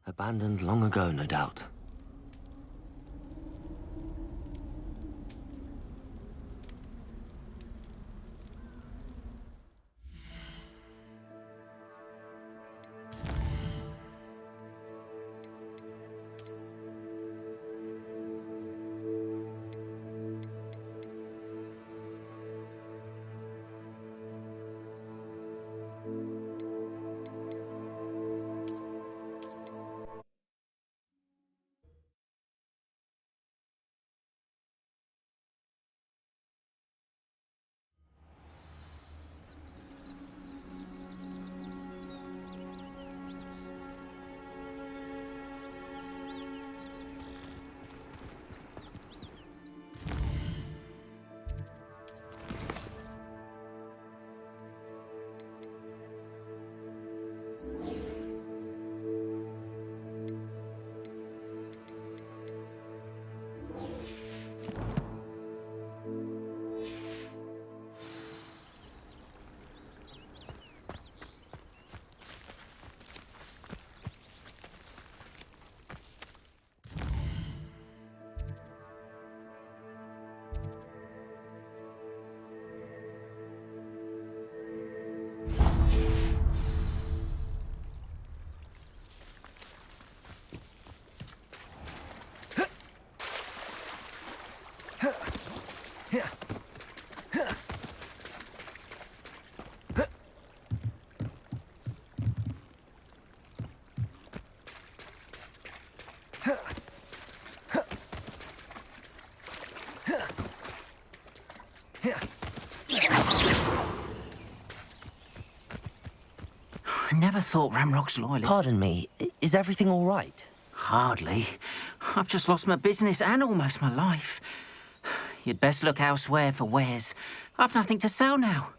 Abandoned long ago, no doubt. I never thought Ramrock's loyalists... Pardon me, is everything all right? Hardly. I've just lost my business and almost my life. You'd best look elsewhere for wares. I've nothing to sell now.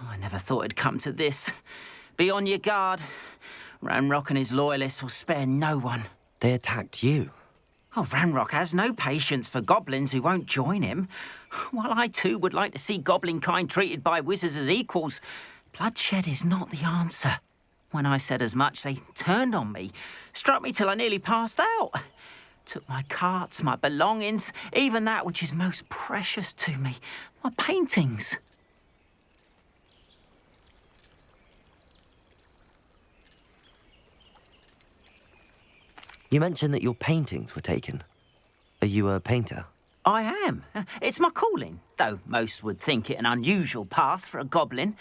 I never thought it'd come to this. Be on your guard. Ramrock and his loyalists will spare no one. They attacked you. Oh, Ramrock has no patience for goblins who won't join him. While I too would like to see goblin kind treated by wizards as equals, bloodshed is not the answer. When I said as much, they turned on me, struck me till I nearly passed out. Took my carts, my belongings, even that which is most precious to me, my paintings. You mentioned that your paintings were taken. Are you a painter? I am. It's my calling, though most would think it an unusual path for a goblin.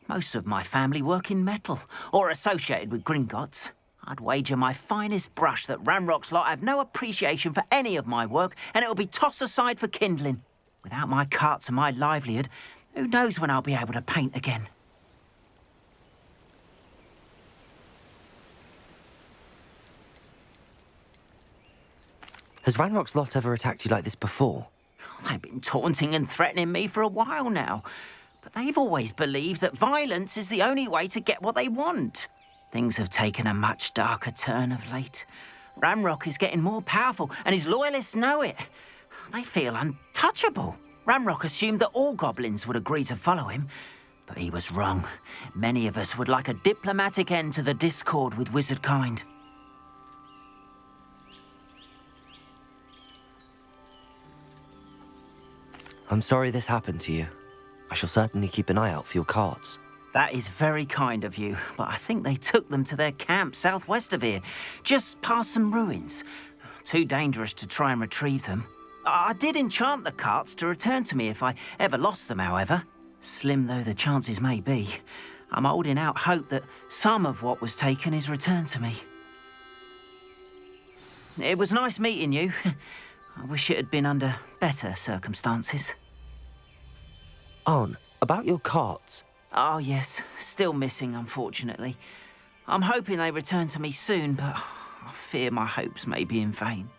Most of my family work in metal, or associated with Gringotts. I'd wager my finest brush that Ramrock's lot have no appreciation for any of my work, and it'll be tossed aside for kindling. Without my carts and my livelihood, who knows when I'll be able to paint again? Has Ranrock's lot ever attacked you like this before? They've been taunting and threatening me for a while now. But they've always believed that violence is the only way to get what they want. Things have taken a much darker turn of late. Ramrock is getting more powerful, and his loyalists know it. They feel untouchable. Ramrock assumed that all goblins would agree to follow him, but he was wrong. Many of us would like a diplomatic end to the discord with wizard kind. I'm sorry this happened to you. I shall certainly keep an eye out for your carts. That is very kind of you, but I think they took them to their camp southwest of here, just past some ruins. Too dangerous to try and retrieve them. I did enchant the carts to return to me if I ever lost them, however. Slim though the chances may be, I'm holding out hope that some of what was taken is returned to me. It was nice meeting you. I wish it had been under better circumstances. Arn, about your carts. Oh, yes. Still missing, unfortunately. I'm hoping they return to me soon, but I fear my hopes may be in vain.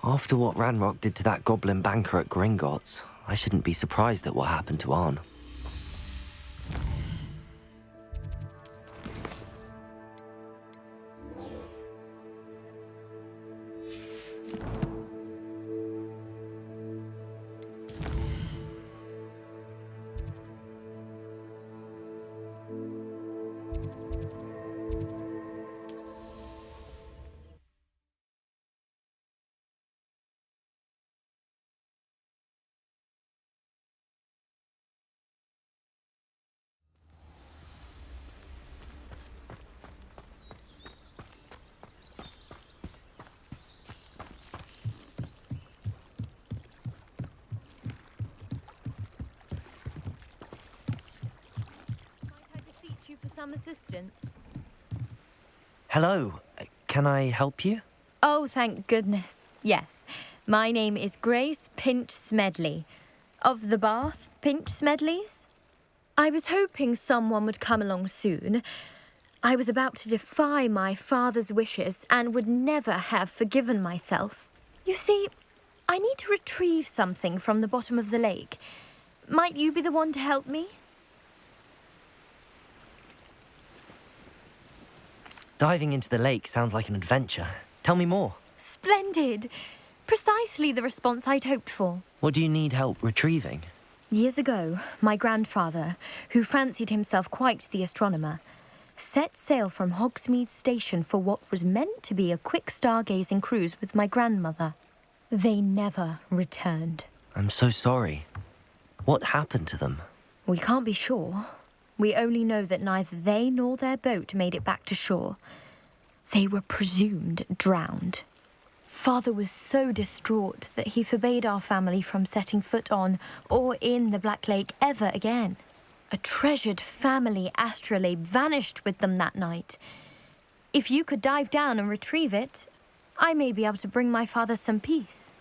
After what Ranrock did to that goblin banker at Gringotts, I shouldn't be surprised at what happened to Arn. For some assistance. Hello, can I help you? Oh, thank goodness. Yes, my name is Grace Pinch Smedley, of the Bath Pinch Smedleys. I was hoping someone would come along soon. I was about to defy my father's wishes and would never have forgiven myself. You see, I need to retrieve something from the bottom of the lake. Might you be the one to help me? Diving into the lake sounds like an adventure. Tell me more. Splendid! Precisely the response I'd hoped for. What do you need help retrieving? Years ago, my grandfather, who fancied himself quite the astronomer, set sail from Hogsmeade Station for what was meant to be a quick stargazing cruise with my grandmother. They never returned. I'm so sorry. What happened to them? We can't be sure. We only know that neither they nor their boat made it back to shore. They were presumed drowned. Father was so distraught that he forbade our family from setting foot on or in the Black Lake ever again. A treasured family astrolabe vanished with them that night. If you could dive down and retrieve it, I may be able to bring my father some peace.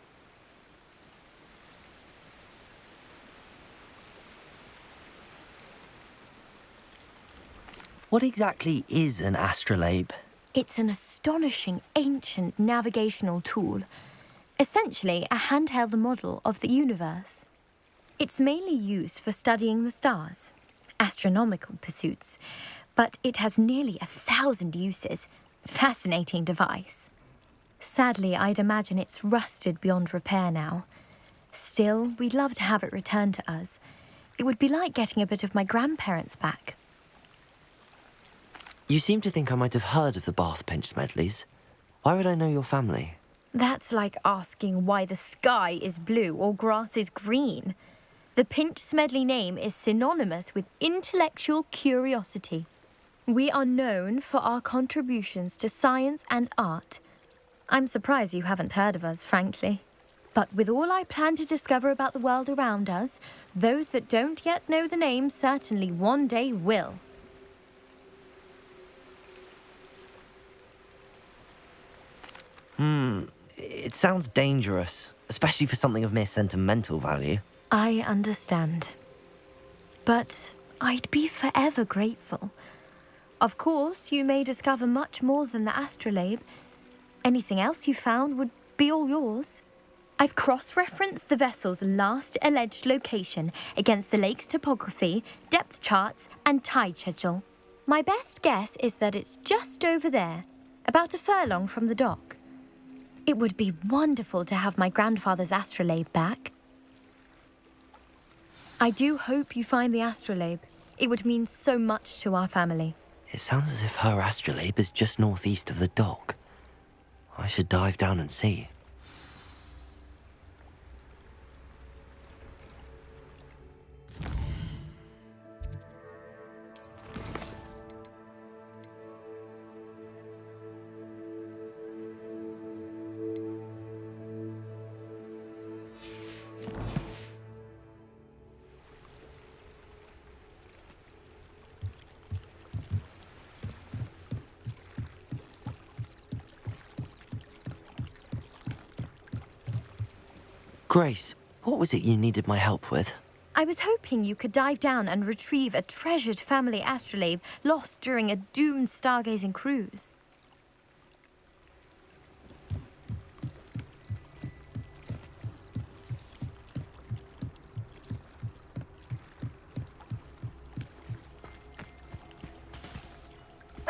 What exactly is an astrolabe? It's an astonishing ancient navigational tool, essentially a handheld model of the universe. It's mainly used for studying the stars, astronomical pursuits, but it has nearly 1,000 uses. Fascinating device. Sadly, I'd imagine it's rusted beyond repair now. Still, we'd love to have it returned to us. It would be like getting a bit of my grandparents back. You seem to think I might have heard of the Bath Pinch Smedleys. Why would I know your family? That's like asking why the sky is blue or grass is green. The Pinch Smedley name is synonymous with intellectual curiosity. We are known for our contributions to science and art. I'm surprised you haven't heard of us, frankly. But with all I plan to discover about the world around us, those that don't yet know the name certainly one day will. It sounds dangerous, especially for something of mere sentimental value. I understand. But I'd be forever grateful. Of course, you may discover much more than the astrolabe. Anything else you found would be all yours. I've cross-referenced the vessel's last alleged location against the lake's topography, depth charts, and tide schedule. My best guess is that it's just over there, about a furlong from the dock. It would be wonderful to have my grandfather's astrolabe back. I do hope you find the astrolabe. It would mean so much to our family. It sounds as if her astrolabe is just northeast of the dock. I should dive down and see. Grace, what was it you needed my help with? I was hoping you could dive down and retrieve a treasured family astrolabe lost during a doomed stargazing cruise.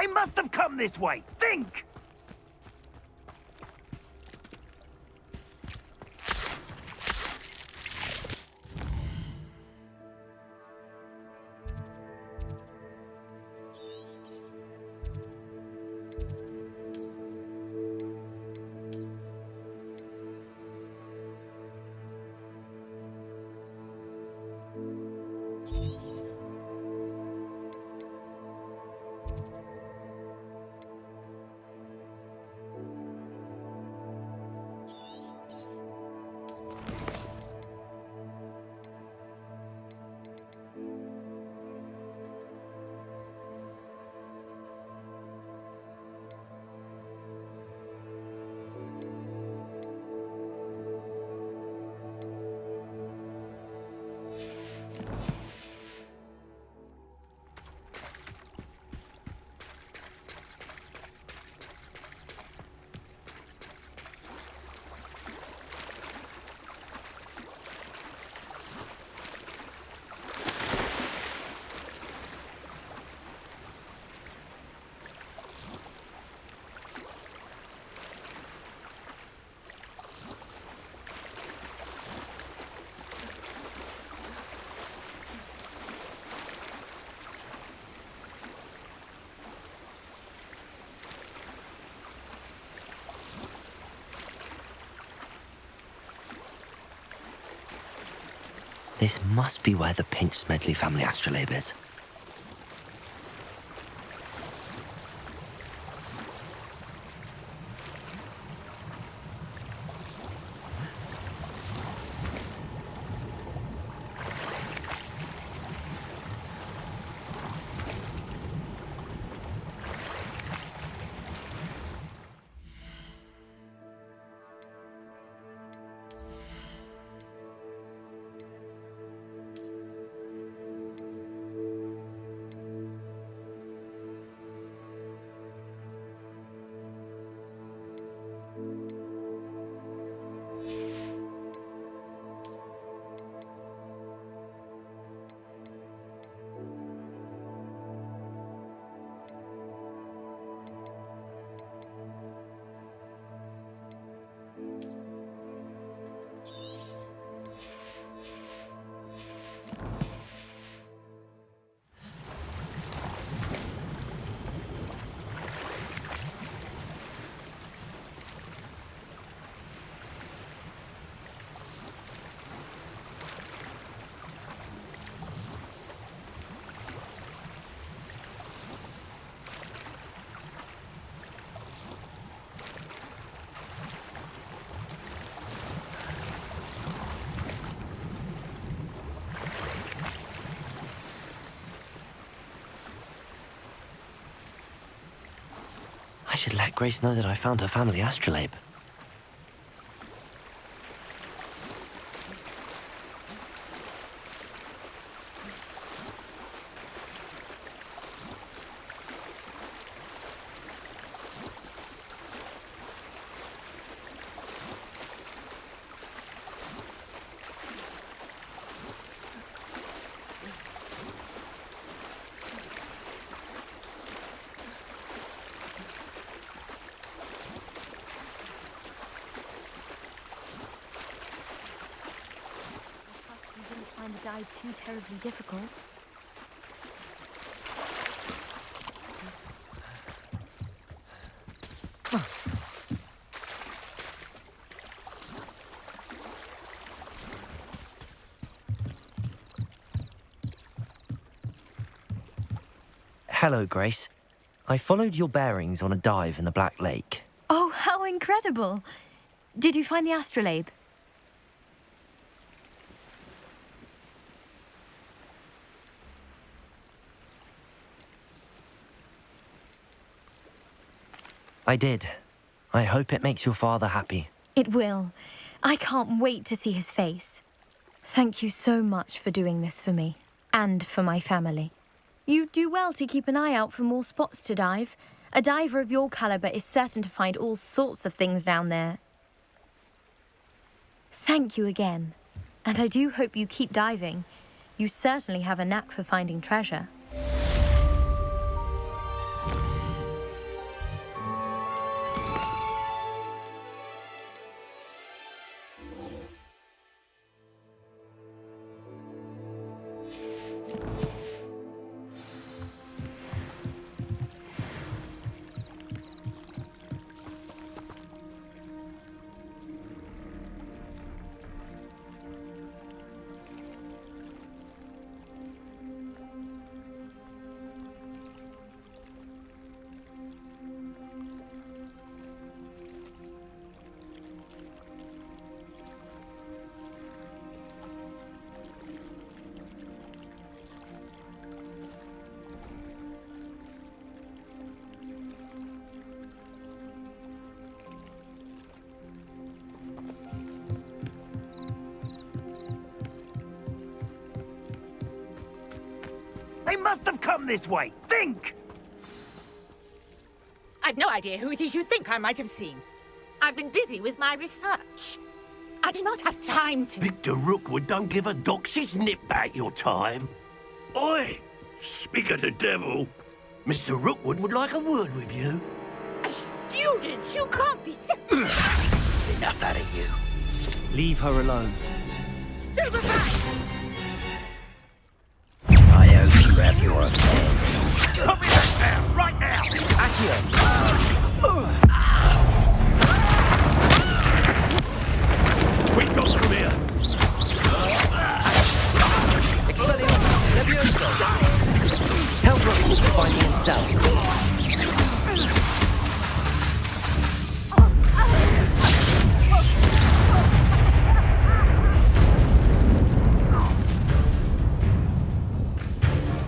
They must have come this way! Think! This must be where the Pinch Smedley family astrolabe is. I should let Grace know that I found her family astrolabe. Find the dive too terribly difficult. Hello, Grace. I followed your bearings on a dive in the Black Lake. Oh, how incredible! Did you find the astrolabe? I did. I hope it makes your father happy. It will. I can't wait to see his face. Thank you so much for doing this for me, and for my family. You do well to keep an eye out for more spots to dive. A diver of your caliber is certain to find all sorts of things down there. Thank you again. And I do hope you keep diving. You certainly have a knack for finding treasure. They must have come this way. Think! I've no idea who it is you think I might have seen. I've been busy with my research. I do not have time to... Victor Rookwood don't give a doxy's nip back your time. Oi! Speak of the devil. Mr. Rookwood would like a word with you. A student? You can't be so... Enough out of you. Leave her alone. Stay aside! I hope you have your affairs in order. Put me back down, right now! Accio! We got from here. Expelliarmus! Levioso! Tell Rookwood to find me himself.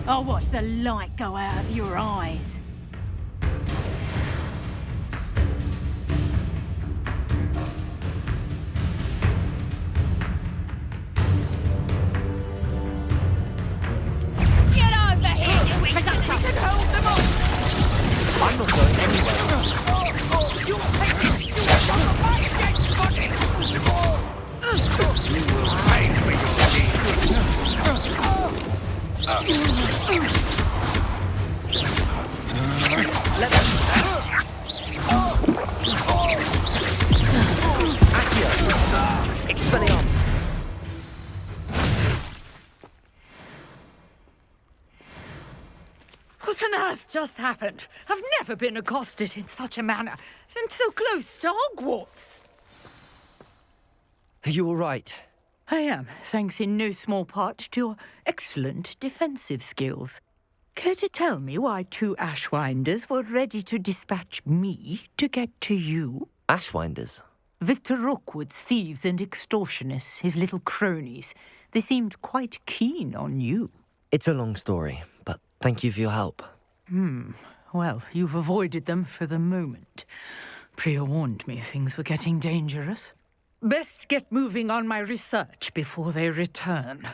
I'll watch the light go out of your eyes. Get over here, you idiot! I can hold them all! I'm not going anywhere. You will pay for your deeds. Accio! Expelliarmus! What on earth just happened? I've never been accosted in such a manner, and so close to Hogwarts. Are you all right? I am, thanks in no small part to your excellent defensive skills. Care to tell me why two Ashwinders were ready to dispatch me to get to you? Ashwinders? Victor Rookwood's thieves and extortionists, his little cronies. They seemed quite keen on you. It's a long story, but thank you for your help. Well, you've avoided them for the moment. Priya warned me things were getting dangerous. Best get moving on my research before they return.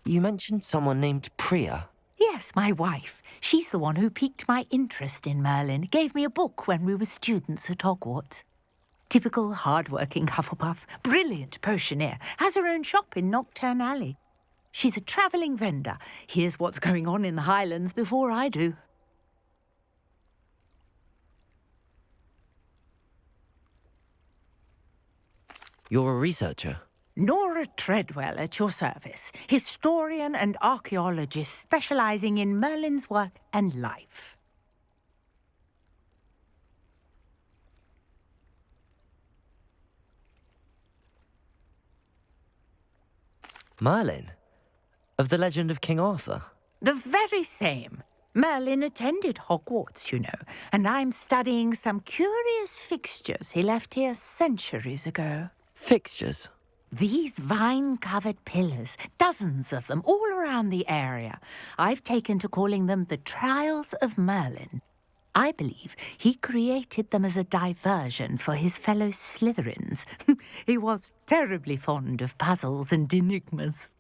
You mentioned someone named Priya. Yes, my wife. She's the one who piqued my interest in Merlin. Gave me a book when we were students at Hogwarts. Typical hard-working Hufflepuff, brilliant potioneer, has her own shop in Knockturn Alley. She's a travelling vendor. Hears what's going on in the Highlands before I do. You're a researcher. Nora Treadwell at your service, historian and archaeologist specialising in Merlin's work and life. Merlin? Of the legend of King Arthur? The very same. Merlin attended Hogwarts, you know, and I'm studying some curious fixtures he left here centuries ago. Fixtures? These vine-covered pillars, dozens of them, all around the area. I've taken to calling them the Trials of Merlin. I believe he created them as a diversion for his fellow Slytherins. He was terribly fond of puzzles and enigmas.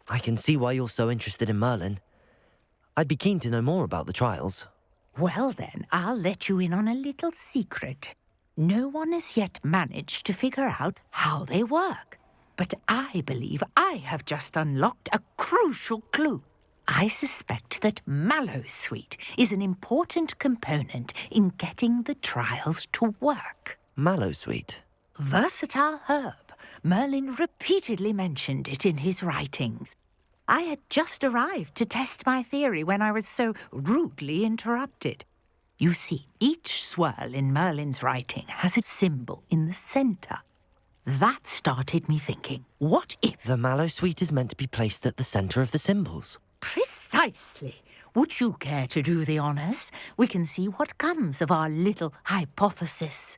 I can see why you're so interested in Merlin. I'd be keen to know more about the trials. Well then, I'll let you in on a little secret. No one has yet managed to figure out how they work. But I believe I have just unlocked a crucial clue. I suspect that Mallowsweet is an important component in getting the trials to work. Mallowsweet? Versatile herb. Merlin repeatedly mentioned it in his writings. I had just arrived to test my theory when I was so rudely interrupted. You see, each swirl in Merlin's writing has a symbol in the centre. That started me thinking, what if... The Mallowsweet is meant to be placed at the centre of the symbols. Precisely. Would you care to do the honours? We can see what comes of our little hypothesis.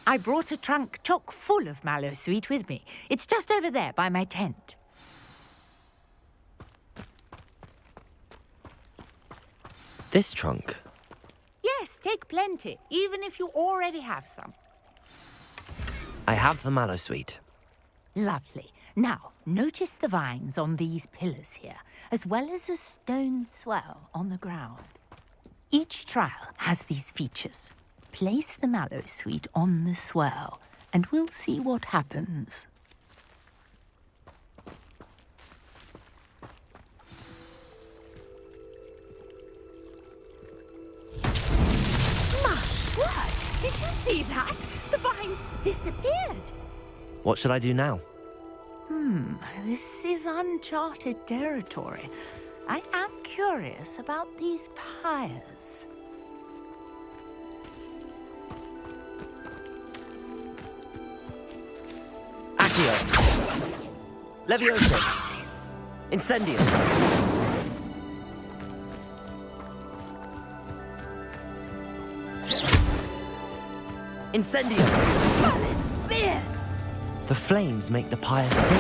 I brought a trunk chock full of Mallowsweet with me. It's just over there by my tent. This trunk? Yes, take plenty, even if you already have some. I have the mallow sweet. Lovely. Now, notice the vines on these pillars here, as well as a stone swell on the ground. Each trial has these features. Place the mallow sweet on the swell, and we'll see what happens. My word! Did you see that? The vines disappeared. What should I do now? This is uncharted territory. I am curious about these pyres. Accio! Levioso! Incendio! Incendio! Well, it's beard! The flames make the pyre sing.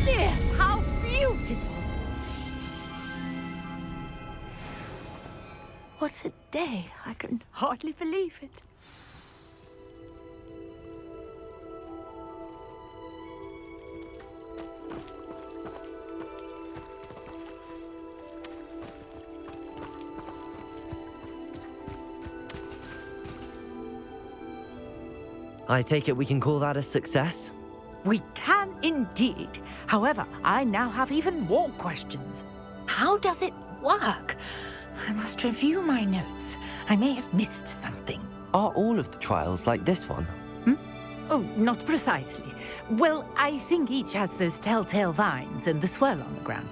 Beard, how beautiful! What a day! I can hardly believe it. I take it we can call that a success? We can indeed. However, I now have even more questions. How does it work? I must review my notes. I may have missed something. Are all of the trials like this one? Oh, not precisely. Well, I think each has those telltale vines and the swirl on the ground.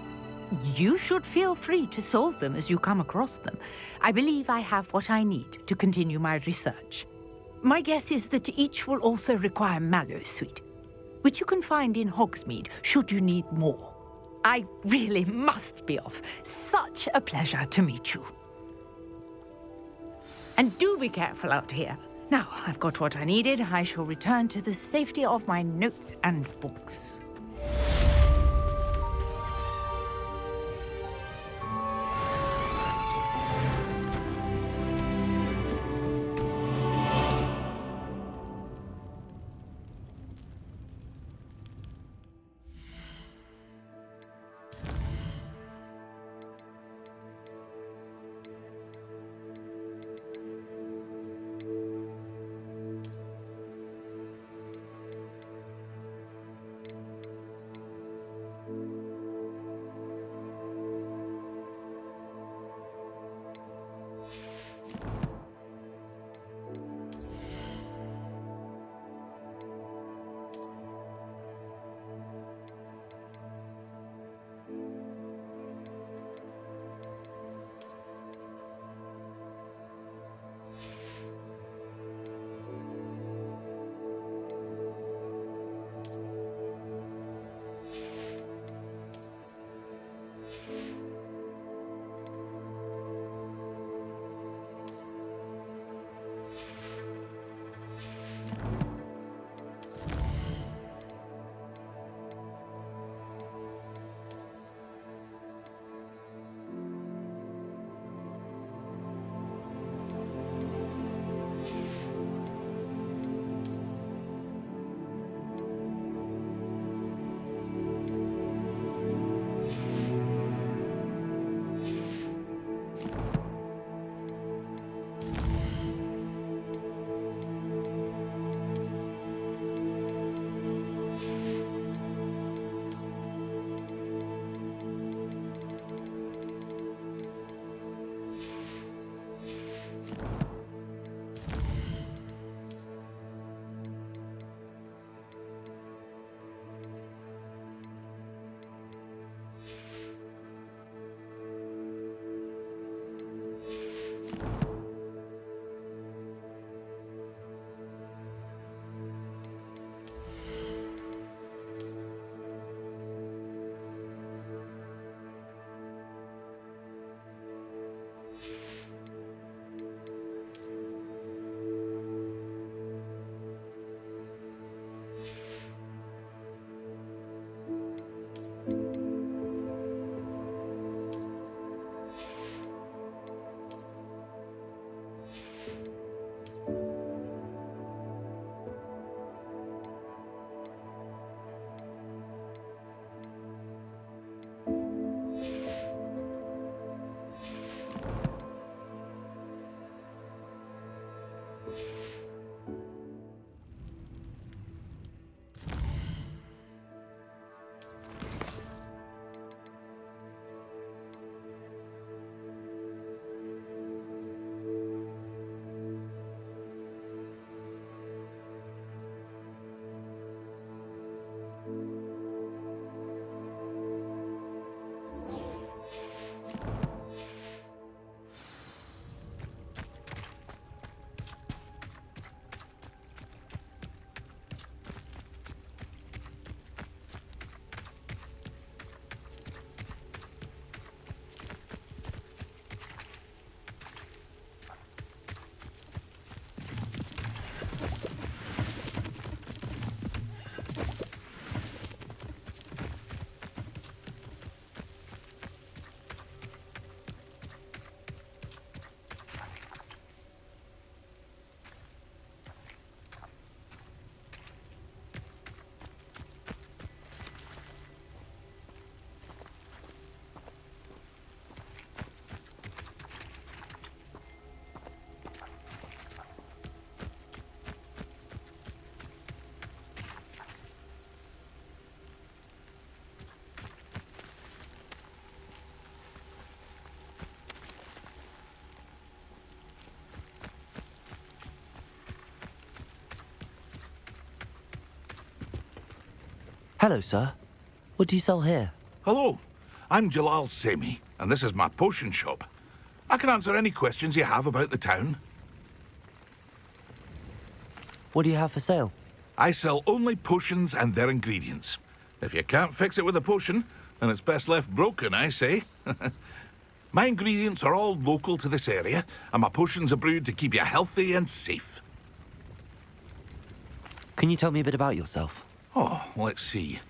You should feel free to solve them as you come across them. I believe I have what I need to continue my research. My guess is that each will also require mallow sweet, which you can find in Hogsmeade should you need more. I really must be off. Such a pleasure to meet you. And do be careful out here. Now, I've got what I needed. I shall return to the safety of my notes and books. Hello, sir. What do you sell here? Hello, I'm Jalal Semi, and this is my potion shop. I can answer any questions you have about the town. What do you have for sale? I sell only potions and their ingredients. If you can't fix it with a potion, then it's best left broken, I say. My ingredients are all local to this area, and my potions are brewed to keep you healthy and safe. Can you tell me a bit about yourself? Oh, let's see.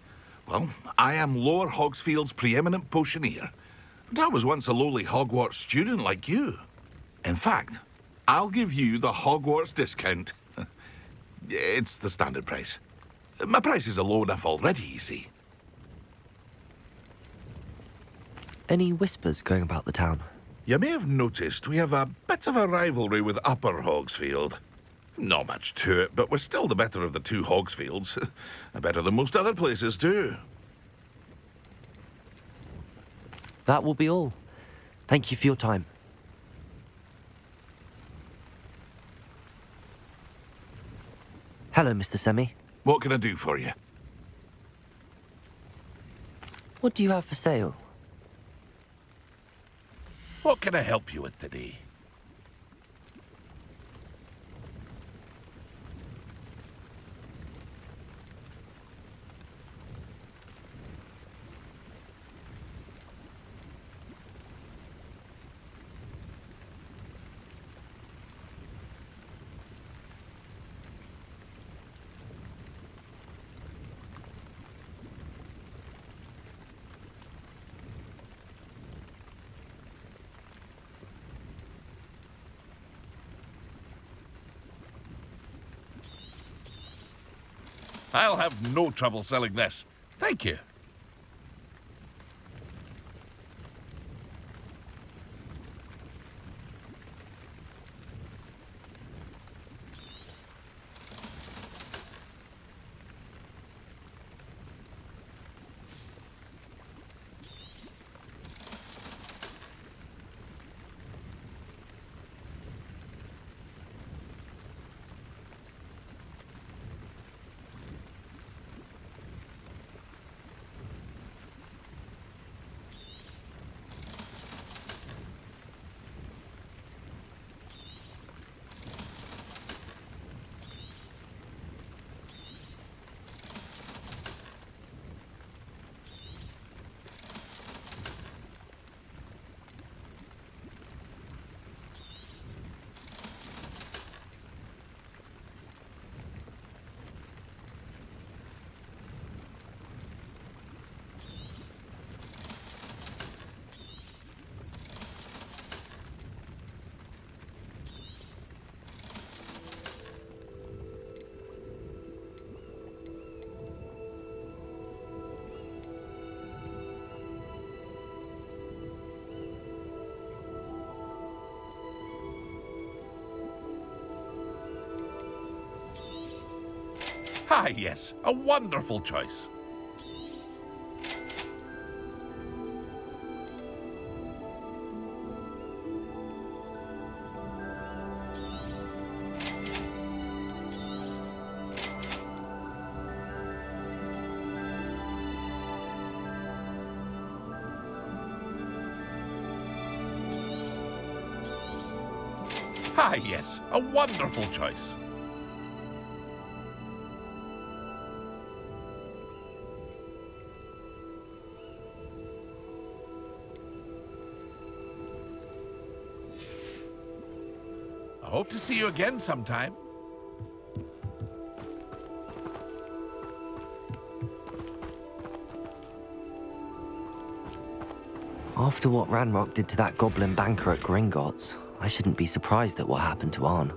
Well, I am Lower Hogsfield's preeminent potioneer. But I was once a lowly Hogwarts student like you. In fact, I'll give you the Hogwarts discount. It's the standard price. My prices are low enough already, you see. Any whispers going about the town? You may have noticed we have a bit of a rivalry with Upper Hogsfield. Not much to it, but we're still the better of the two Hogsfields. Better than most other places, too. That will be all. Thank you for your time. Hello, Mr. Semi. What can I do for you? What do you have for sale? What can I help you with today? I'll have no trouble selling this. Thank you. Ah, yes, a wonderful choice. Ah, yes, a wonderful choice. I hope to see you again sometime. After what Ranrock did to that goblin banker at Gringotts, I shouldn't be surprised at what happened to Arn.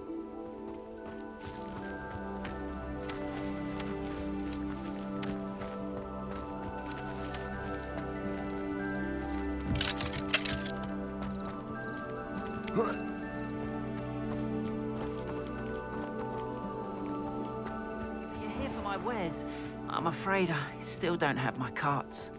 You're here for my wares. I'm afraid I still don't have my carts.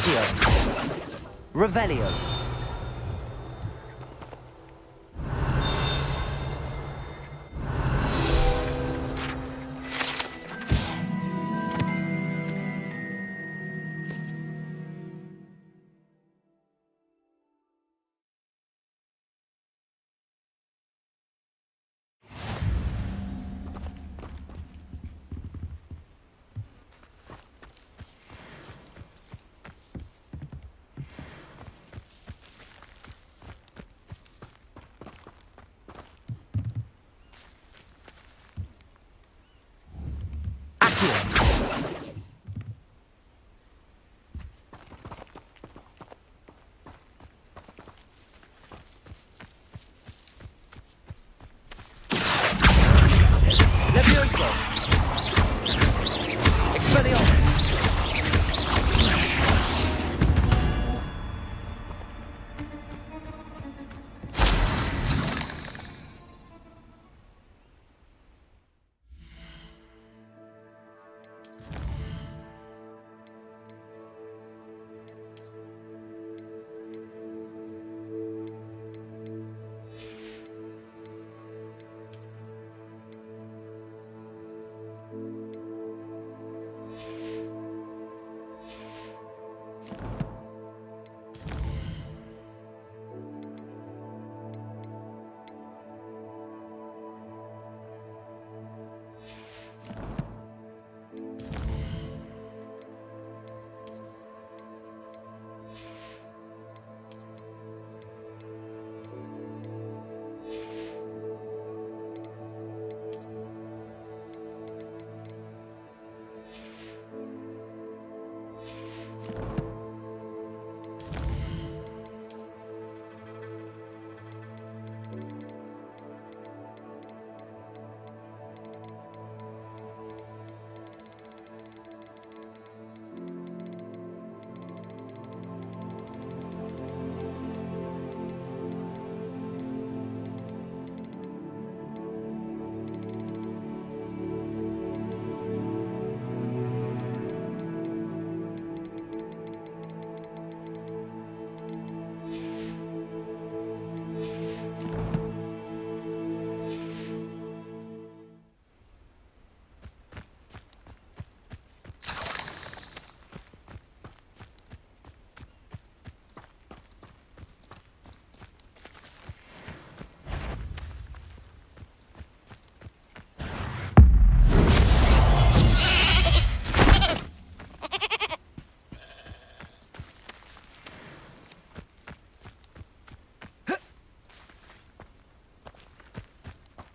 Accio. Revelio. Levioso. Expelliarmus.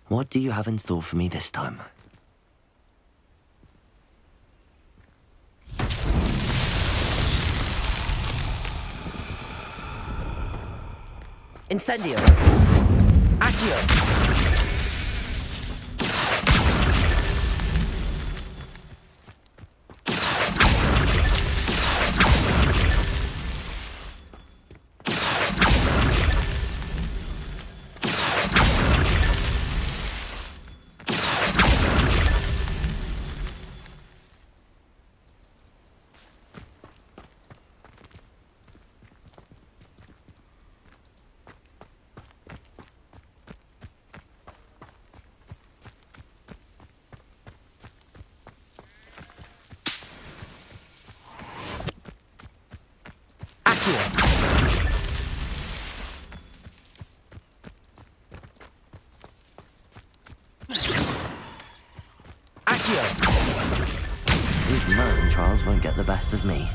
What do you have in store for me this time? Incendio. Accio. These Merlin trials won't get the best of me.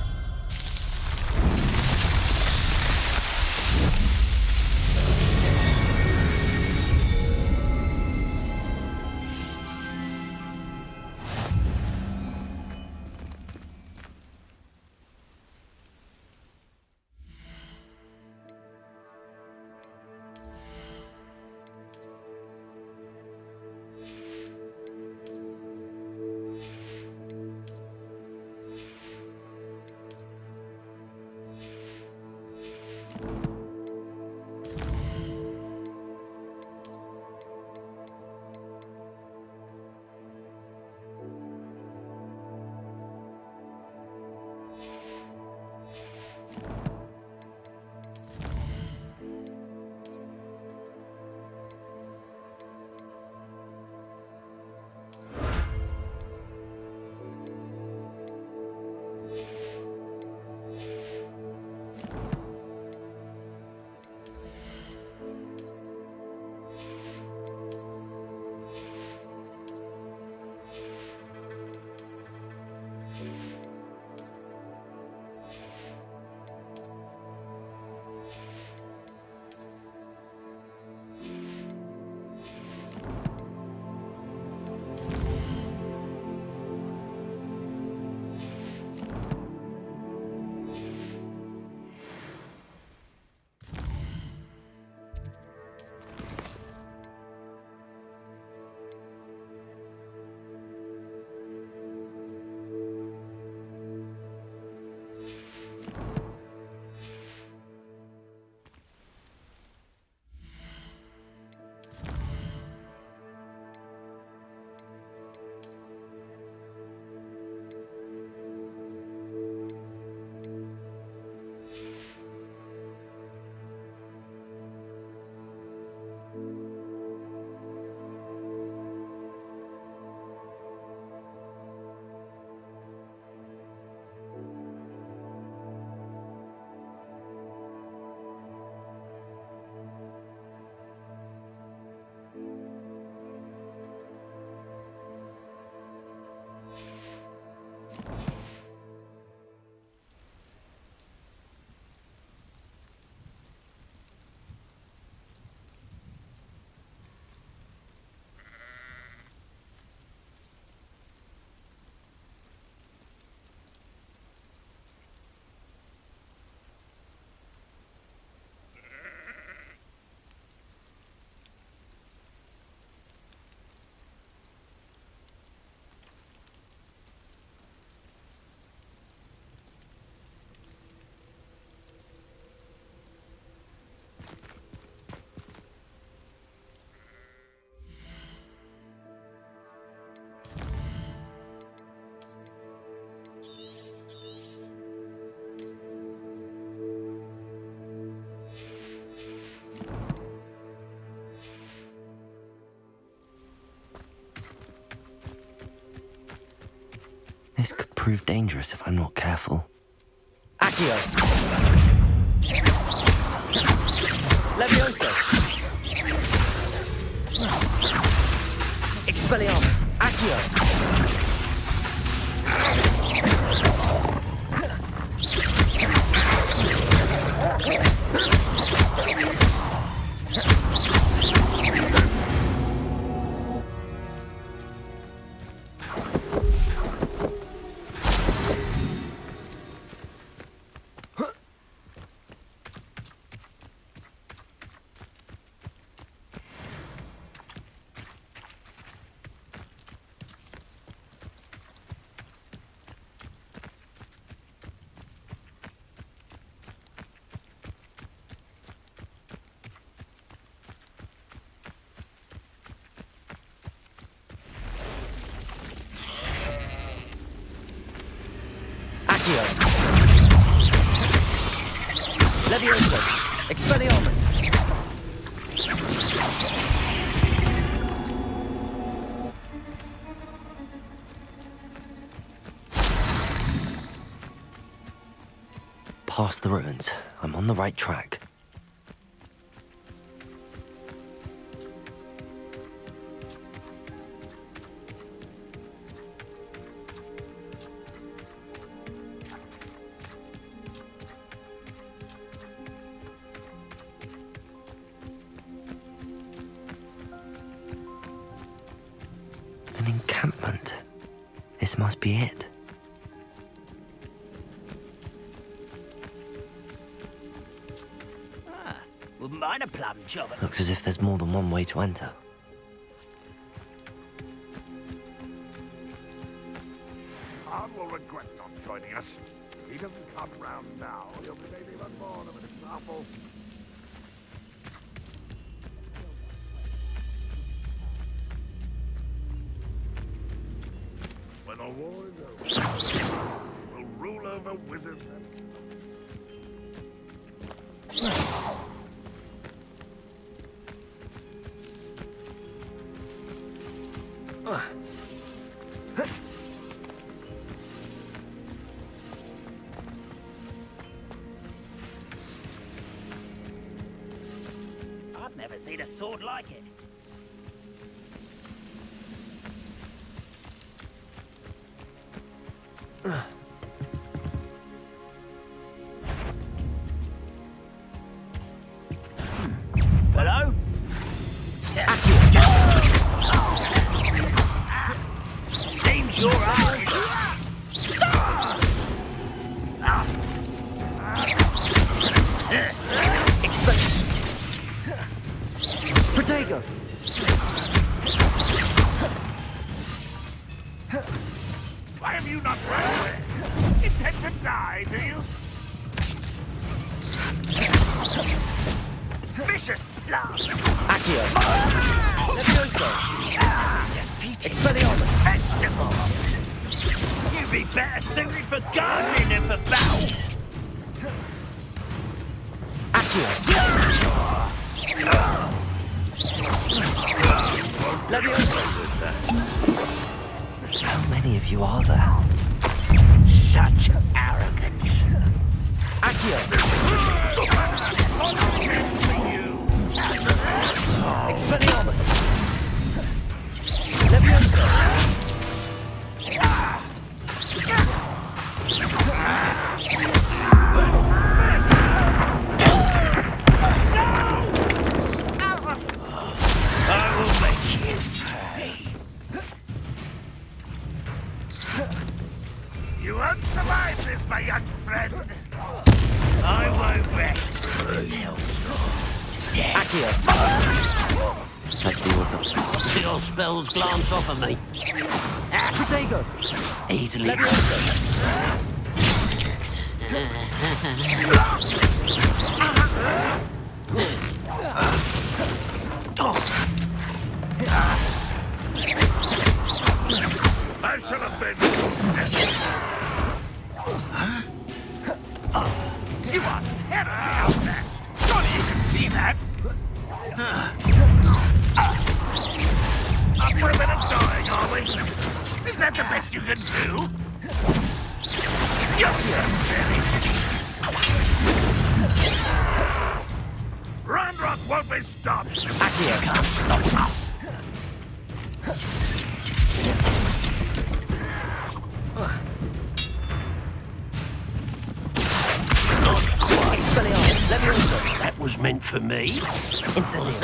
This could prove dangerous if I'm not careful. Accio! Levioso! Expelliarmus! Accio! Levioso! Expelliarmus! Past the ruins. I'm on the right track. An encampment. This must be it. Wouldn't mind a plum job. Looks as if there's more than one way to enter. Khan will regret not joining us. If he doesn't come round now, he'll be made even more of an example. When the war is over, we'll rule over wizards and... I've never seen a sword like it. Hello? Seems you're ours. Protego! Why have you not run away? Intend to die, do you? Vicious blast! Accio! Levioso! Expelliarmus! Vegetable! You'd be better suited for gardening than for battle! Accio! Levioso! How many of you are there? Such arrogance! Accio! Expelliarmus! Levioso! I will make you pay. You won't survive this, my young friend. I won't rest until you're dead. Accio! Let's see what's up. Your spells glance off of me. Protego! Easily. Levioso! I shall have been dead. You are terribly outmatched. Surely you can see that. Up for a bit of dying, are we? Is that the best you can do? Ranrock won't be stopped! Accio can't stop us. Expelliarmus, Leviosa, That was meant for me. Incendio.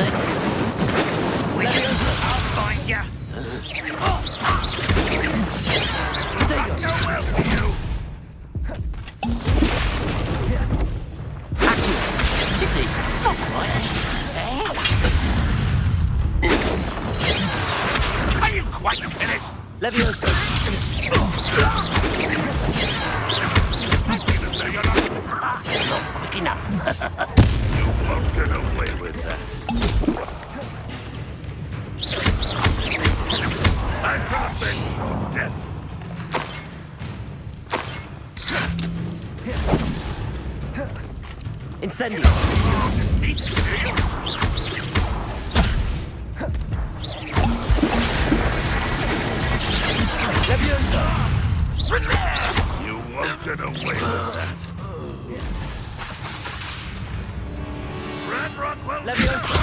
I'll find ya. Potato. No well for you! Accio. Kitty. Not quite. Are you quite finished? Leviosa. Not quick enough. You won't get away with that. I'm gonna avenge your death. Incendio. Leviosa. You won't get away with that. Ranrock will Leviosa.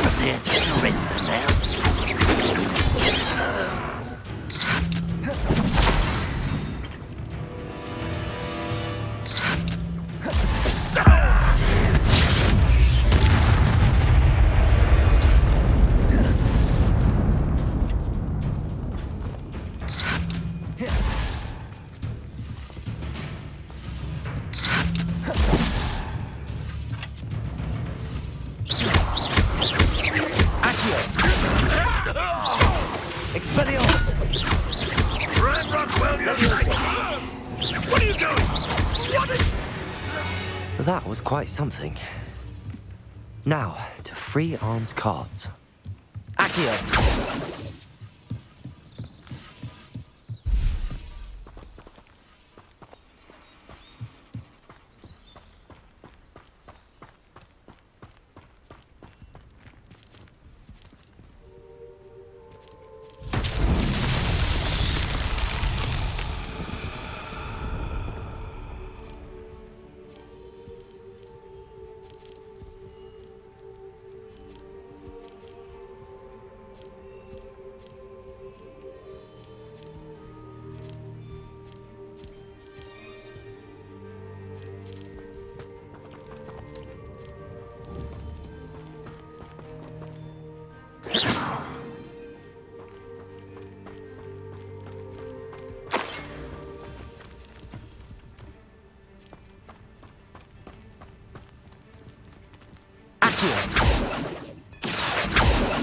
Prepare to surrender now. Expelliarmus. Ranrock will you What are you doing? What is... That was quite something. Now, to free Arn's cards. Accio.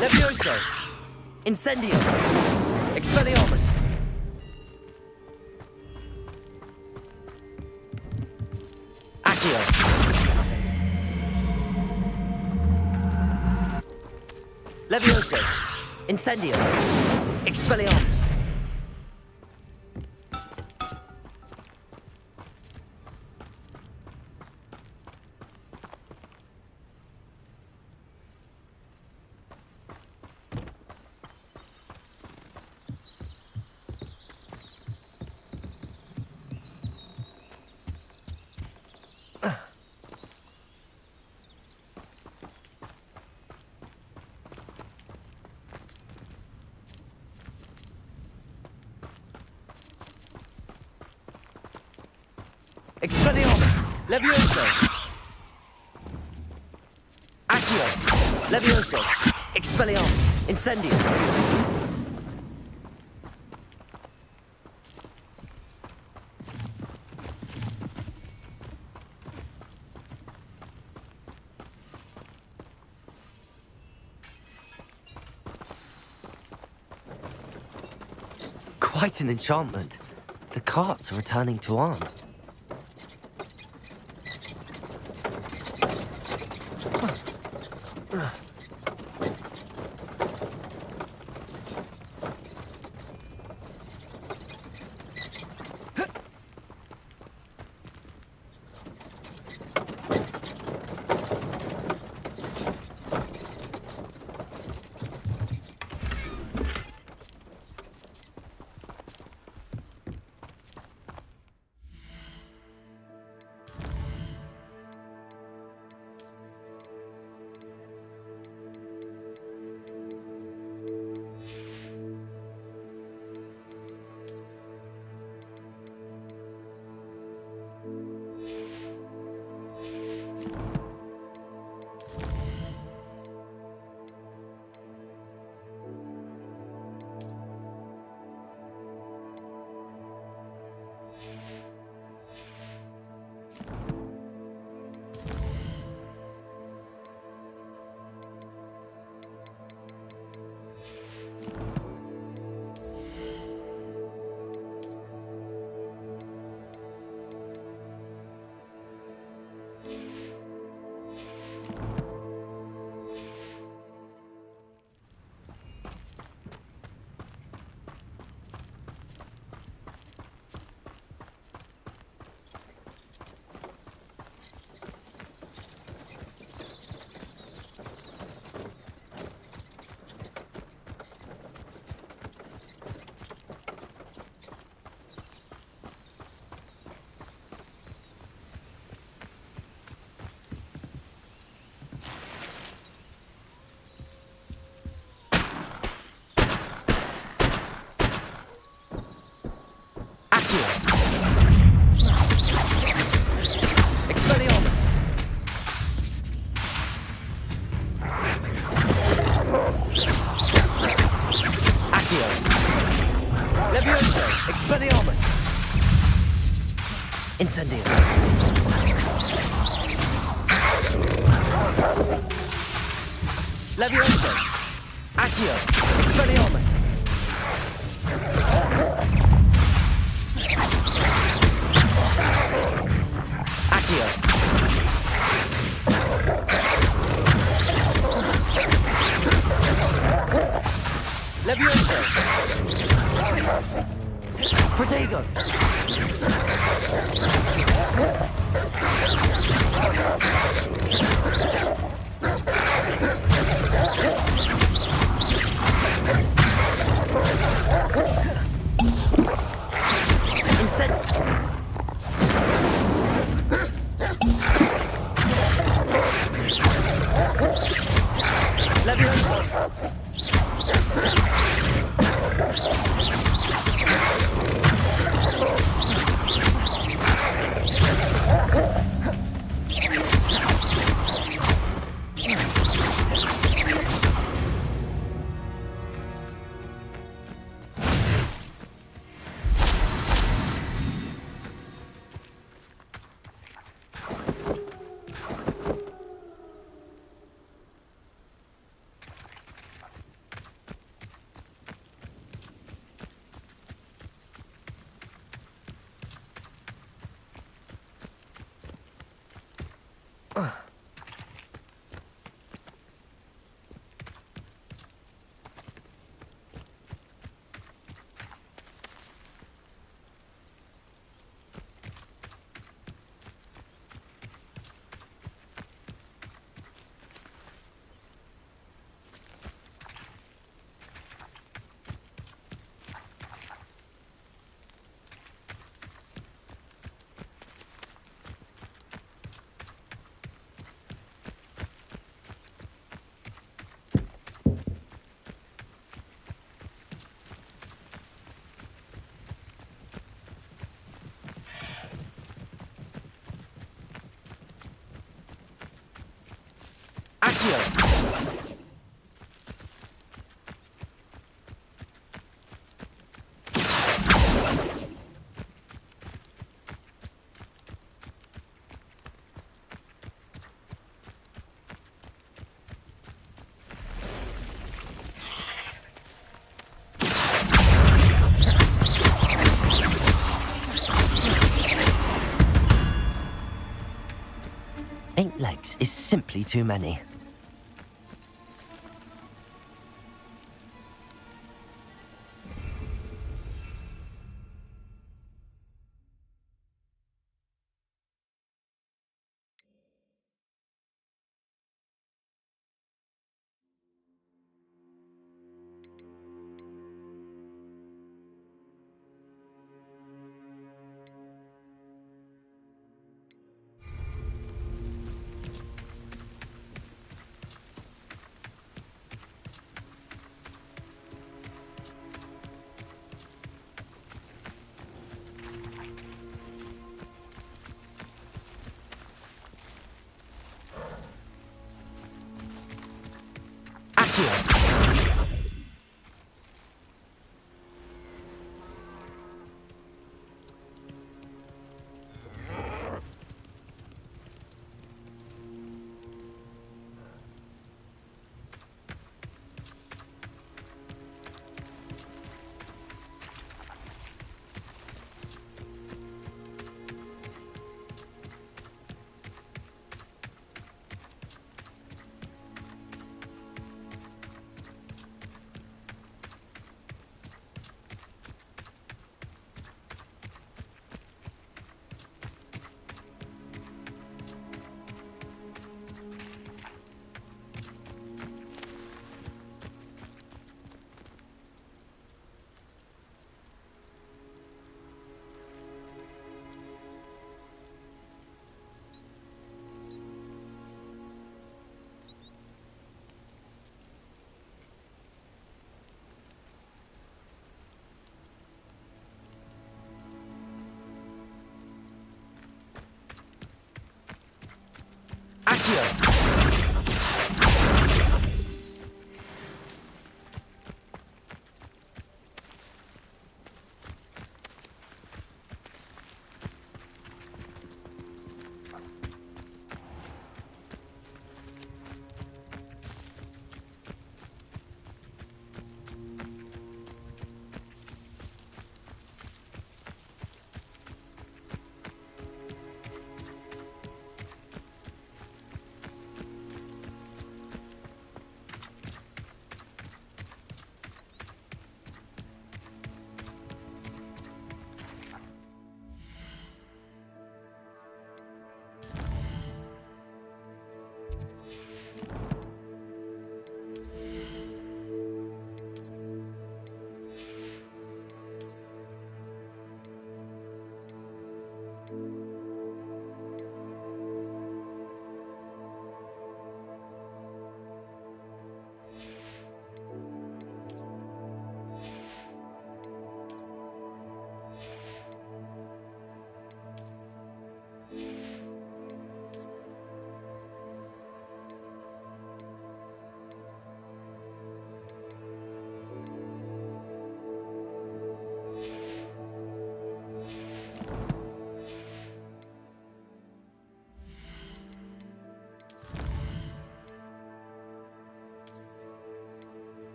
Levioso. Incendio. Expelliarmus. Accio. Levioso. Incendio. Expelliarmus. Expelliarmus. Levioso. Accio. Levioso. Expelliarmus. Incendio. Quite an enchantment. The carts are returning to Arn. Accio. Levioso. Expelliarmus. Incendio. Levioso. Accio. Expelliarmus. Accio. Levioso. Protego. Eight legs is simply too many.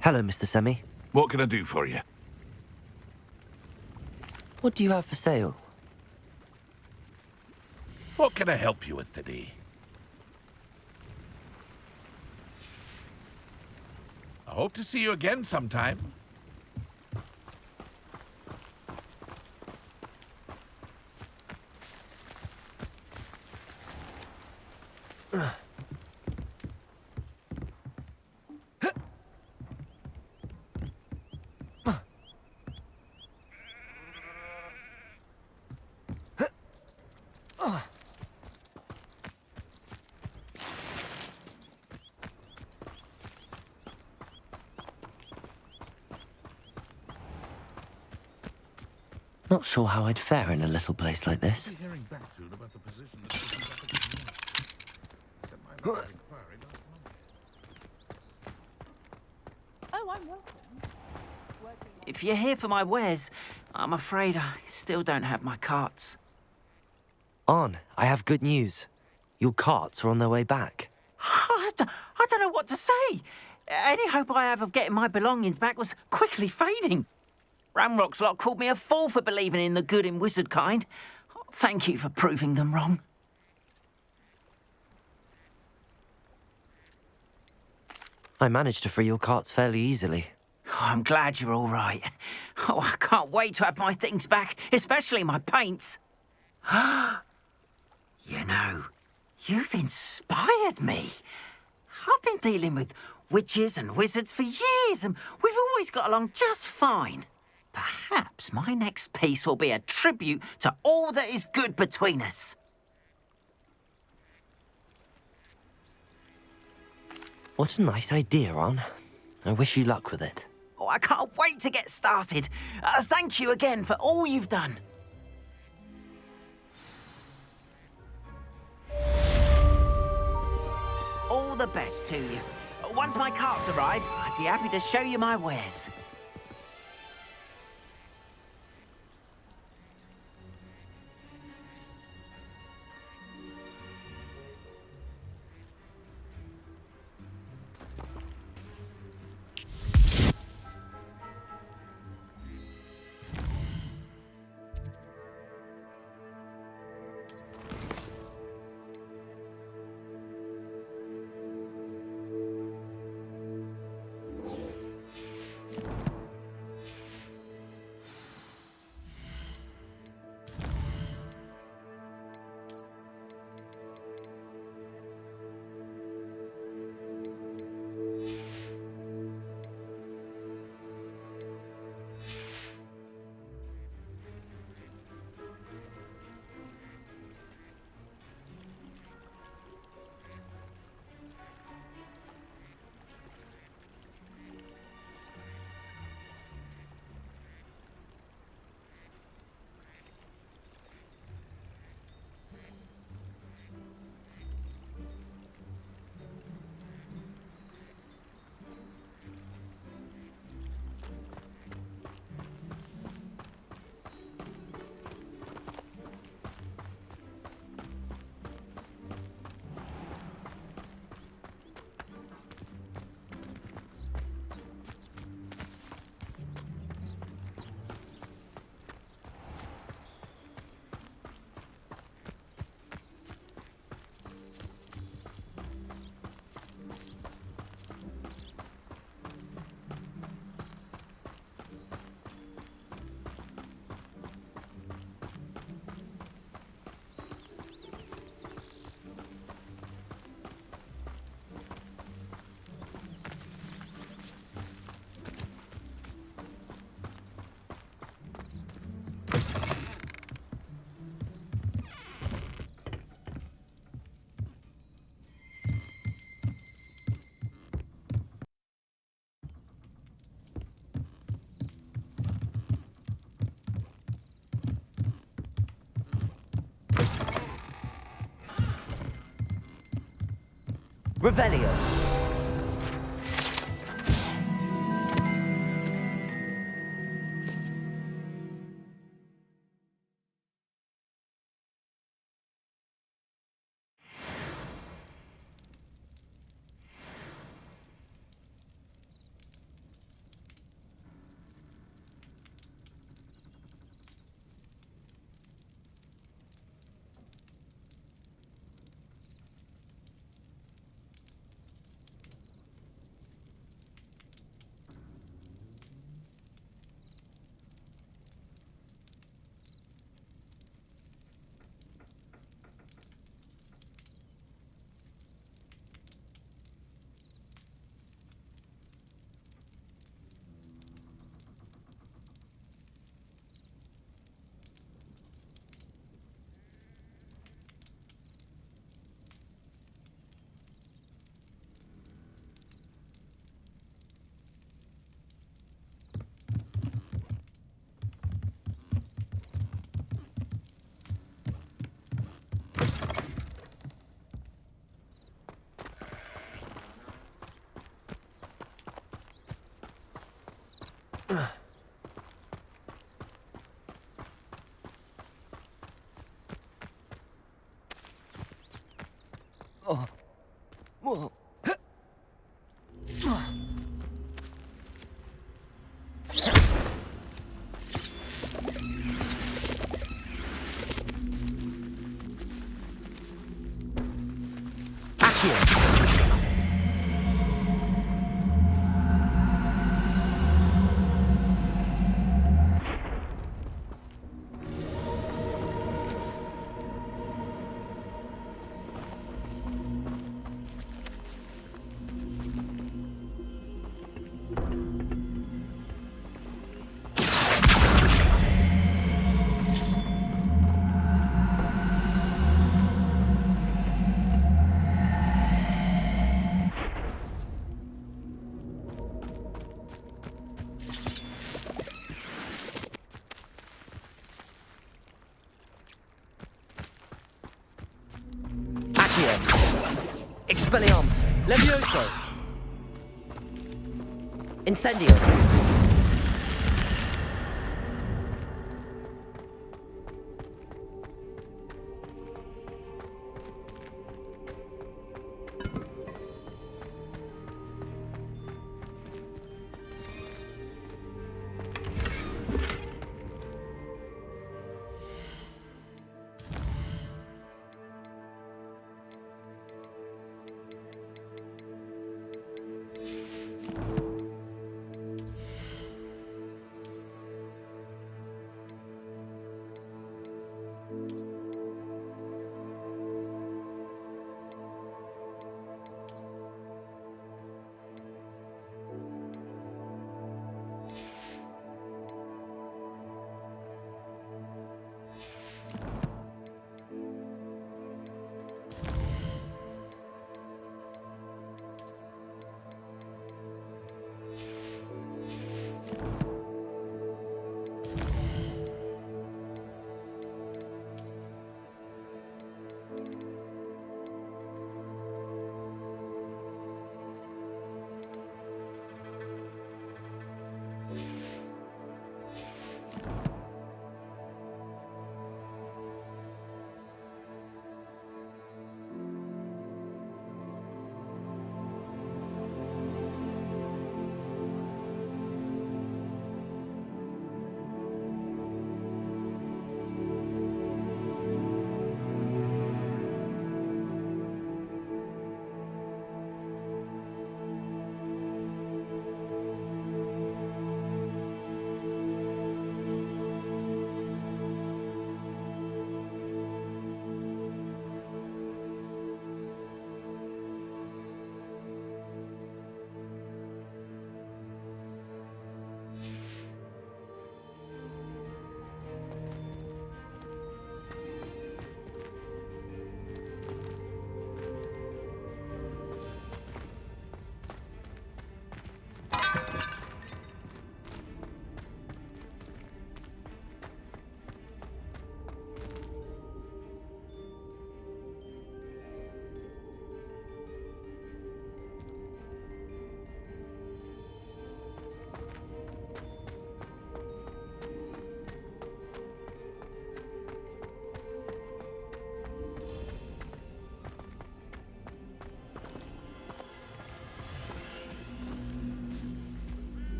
Hello, Mr. Semi. What can I do for you? What do you have for sale? What can I help you with today? I hope to see you again sometime. Not sure how I'd fare in a little place like this. Hearing back soon about the position that this is up against. Said my last inquiry last Monday. Oh, I'm welcome. If you're here for my wares, I'm afraid I still don't have my carts. On, I have good news. Your carts are on their way back. I don't know what to say. Any hope I have of getting my belongings back was quickly fading. Ramrock's lot called me a fool for believing in the good in wizard kind. Thank you for proving them wrong. I managed to free your carts fairly easily. Oh, I'm glad you're all right. Oh, I can't wait to have my things back, especially my paints. You know, you've inspired me. I've been dealing with witches and wizards for years, and we've always got along just fine. Perhaps my next piece will be a tribute to all that is good between us. What a nice idea, On. I wish you luck with it. Oh, I can't wait to get started. Thank you again for all you've done. All the best to you. Once my carts arrive, I'd be happy to show you my wares. Revelio. Expelliarmus! Levioso! Incendio!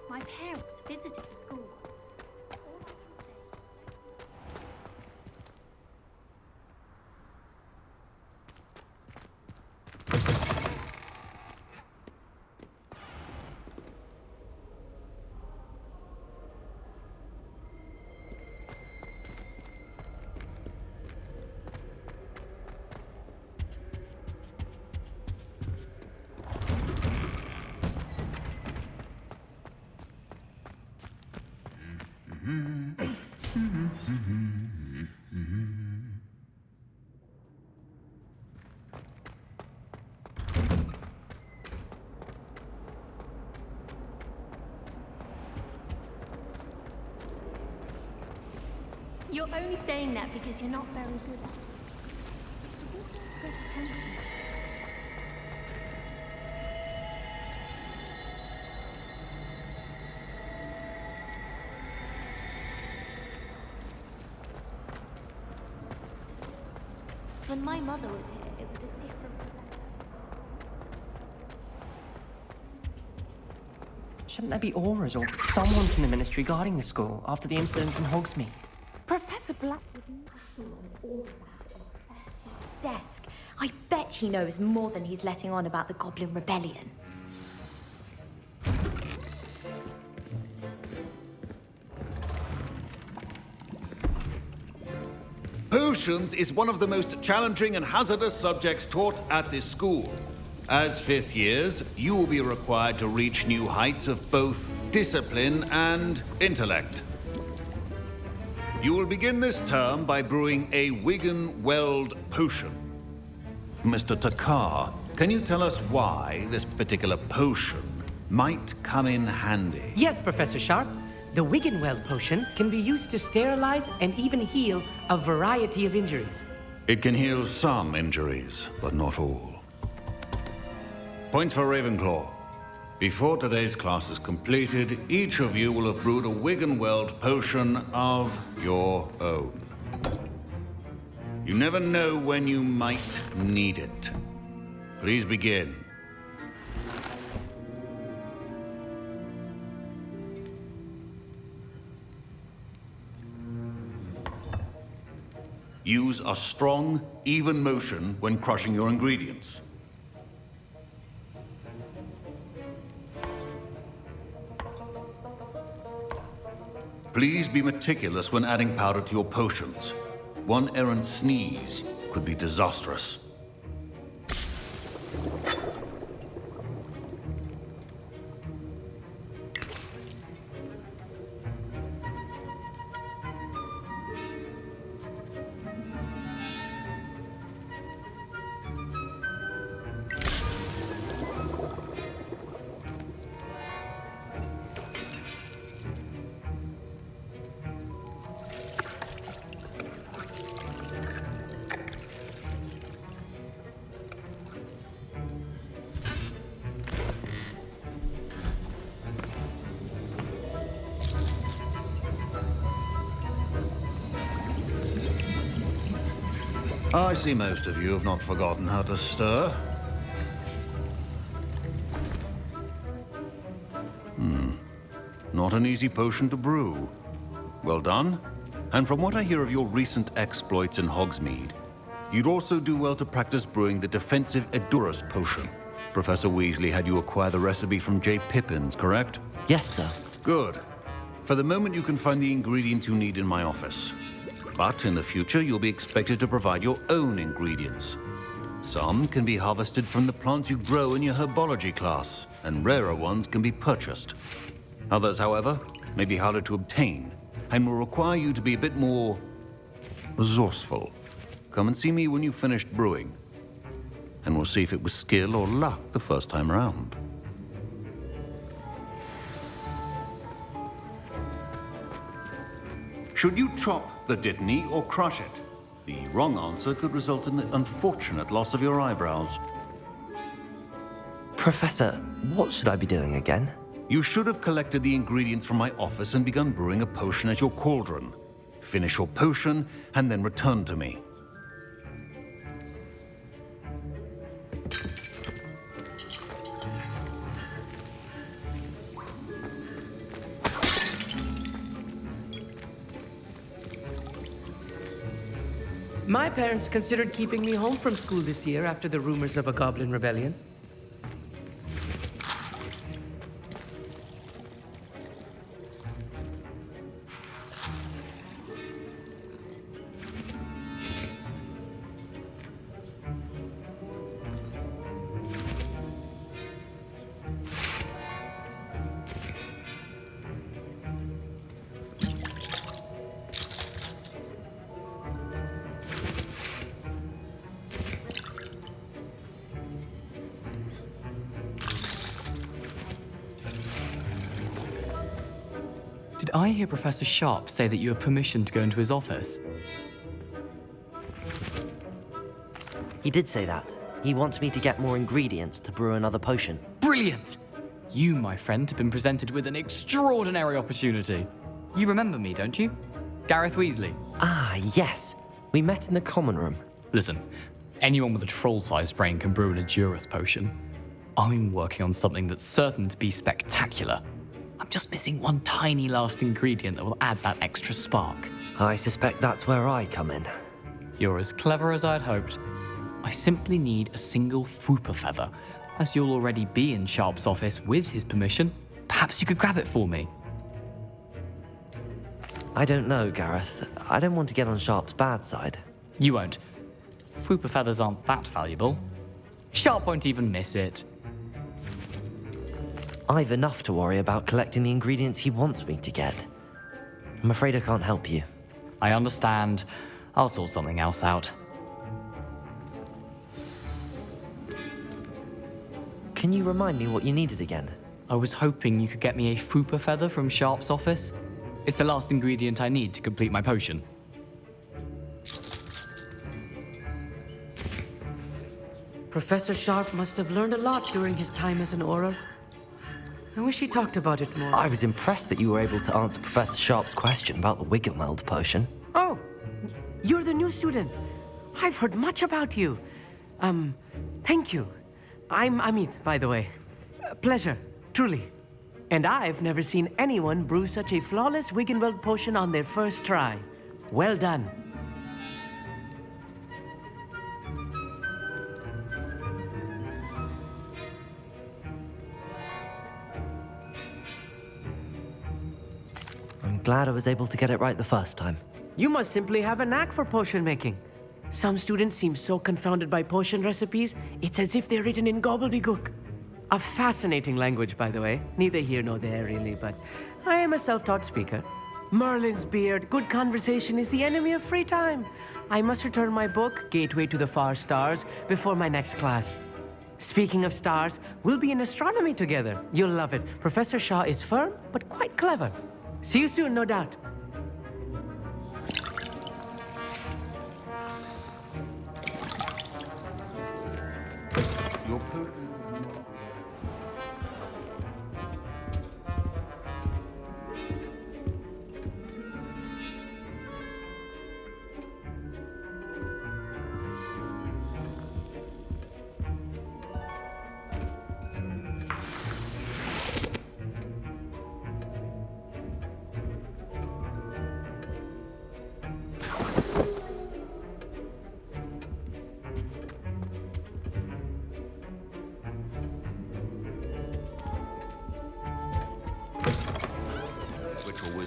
My parents visited the school. You're only saying that because you're not very good at it. When my mother was here, it was a different perspective. Shouldn't there be auras or someone from the ministry guarding the school after the incident in Hogsmeade? Professor Blackwood must know all about it. Desk. I bet he knows more than he's letting on about the Goblin Rebellion. Potions is one of the most challenging and hazardous subjects taught at this school. As fifth years, you will be required to reach new heights of both discipline and intellect. You will begin this term by brewing a Wigan-Weld potion. Mr. Takar, can you tell us why this particular potion might come in handy? Yes, Professor Sharp. The Wiggenweld potion can be used to sterilize and even heal a variety of injuries. It can heal some injuries, but not all. Points for Ravenclaw. Before today's class is completed, each of you will have brewed a Wiggenweld potion of your own. You never know when you might need it. Please begin. Use a strong, even motion when crushing your ingredients. Please be meticulous when adding powder to your potions. One errant sneeze could be disastrous. I see most of you have not forgotten how to stir. Not an easy potion to brew. Well done. And from what I hear of your recent exploits in Hogsmeade, you'd also do well to practice brewing the defensive Edurus potion. Professor Weasley had you acquire the recipe from J. Pippins, correct? Yes, sir. Good. For the moment, you can find the ingredients you need in my office. But in the future, you'll be expected to provide your own ingredients. Some can be harvested from the plants you grow in your herbology class, and rarer ones can be purchased. Others, however, may be harder to obtain, and will require you to be a bit more resourceful. Come and see me when you've finished brewing, and we'll see if it was skill or luck the first time around. Should you chop the Dittany or crush it? The wrong answer could result in the unfortunate loss of your eyebrows. Professor, what should I be doing again? You should have collected the ingredients from my office and begun brewing a potion at your cauldron. Finish your potion and then return to me. My parents considered keeping me home from school this year after the rumors of a goblin rebellion. Did I hear Professor Sharp say that you have permission to go into his office? He did say that. He wants me to get more ingredients to brew another potion. Brilliant! You, my friend, have been presented with an extraordinary opportunity. You remember me, don't you? Gareth Weasley. Ah, yes. We met in the common room. Listen, anyone with a troll-sized brain can brew an Edurus potion. I'm working on something that's certain to be spectacular. I'm just missing one tiny last ingredient that will add that extra spark. I suspect that's where I come in. You're as clever as I'd hoped. I simply need a single Fwooper feather. As you'll already be in Sharp's office with his permission, perhaps you could grab it for me. I don't know, Gareth. I don't want to get on Sharp's bad side. You won't. Fwooper feathers aren't that valuable. Sharp won't even miss it. I've enough to worry about collecting the ingredients he wants me to get. I'm afraid I can't help you. I understand. I'll sort something else out. Can you remind me what you needed again? I was hoping you could get me a Fwooper feather from Sharp's office. It's the last ingredient I need to complete my potion. Professor Sharp must have learned a lot during his time as an Auror. I wish he talked about it more. I was impressed that you were able to answer Professor Sharp's question about the Wiggenweld potion. Oh, you're the new student. I've heard much about you. Thank you. I'm Amit, by the way. Pleasure, truly. And I've never seen anyone brew such a flawless Wiggenweld potion on their first try. Well done. I'm glad I was able to get it right the first time. You must simply have a knack for potion making. Some students seem so confounded by potion recipes, it's as if they're written in gobbledygook. A fascinating language, by the way. Neither here nor there, really, but I am a self-taught speaker. Merlin's beard, good conversation is the enemy of free time. I must return my book, Gateway to the Far Stars, before my next class. Speaking of stars, we'll be in astronomy together. You'll love it. Professor Shaw is firm, but quite clever. See you soon, no doubt.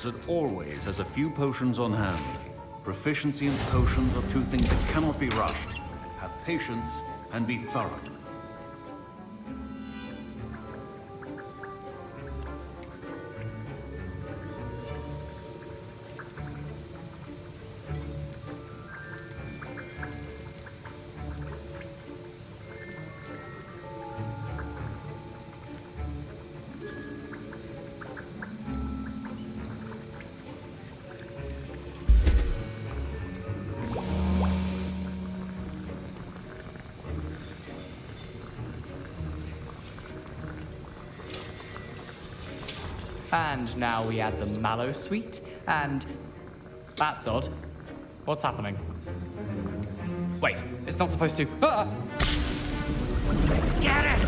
wizard always has a few potions on hand. Proficiency and potions are two things that cannot be rushed. Have patience and be thorough. And now we add the mallow sweet, and that's odd. What's happening? Wait, it's not supposed to. Ah! Get it!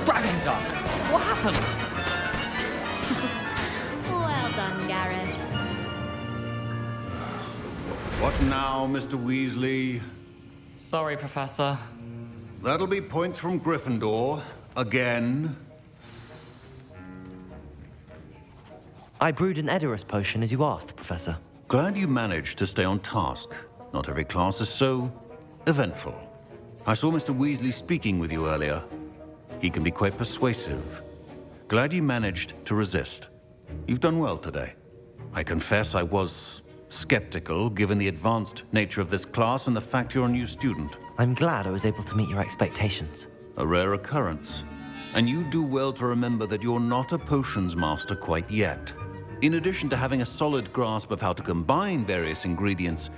Dragon Dog! What happened? Well done, Gareth. What now, Mr. Weasley? Sorry, Professor. That'll be points from Gryffindor. Again. I brewed an Edorus potion as you asked, Professor. Glad you managed to stay on task. Not every class is so eventful. I saw Mr. Weasley speaking with you earlier. He can be quite persuasive. Glad you managed to resist. You've done well today. I confess I was skeptical, given the advanced nature of this class and the fact you're a new student. I'm glad I was able to meet your expectations. A rare occurrence. And you do well to remember that you're not a potions master quite yet. In addition to having a solid grasp of how to combine various ingredients,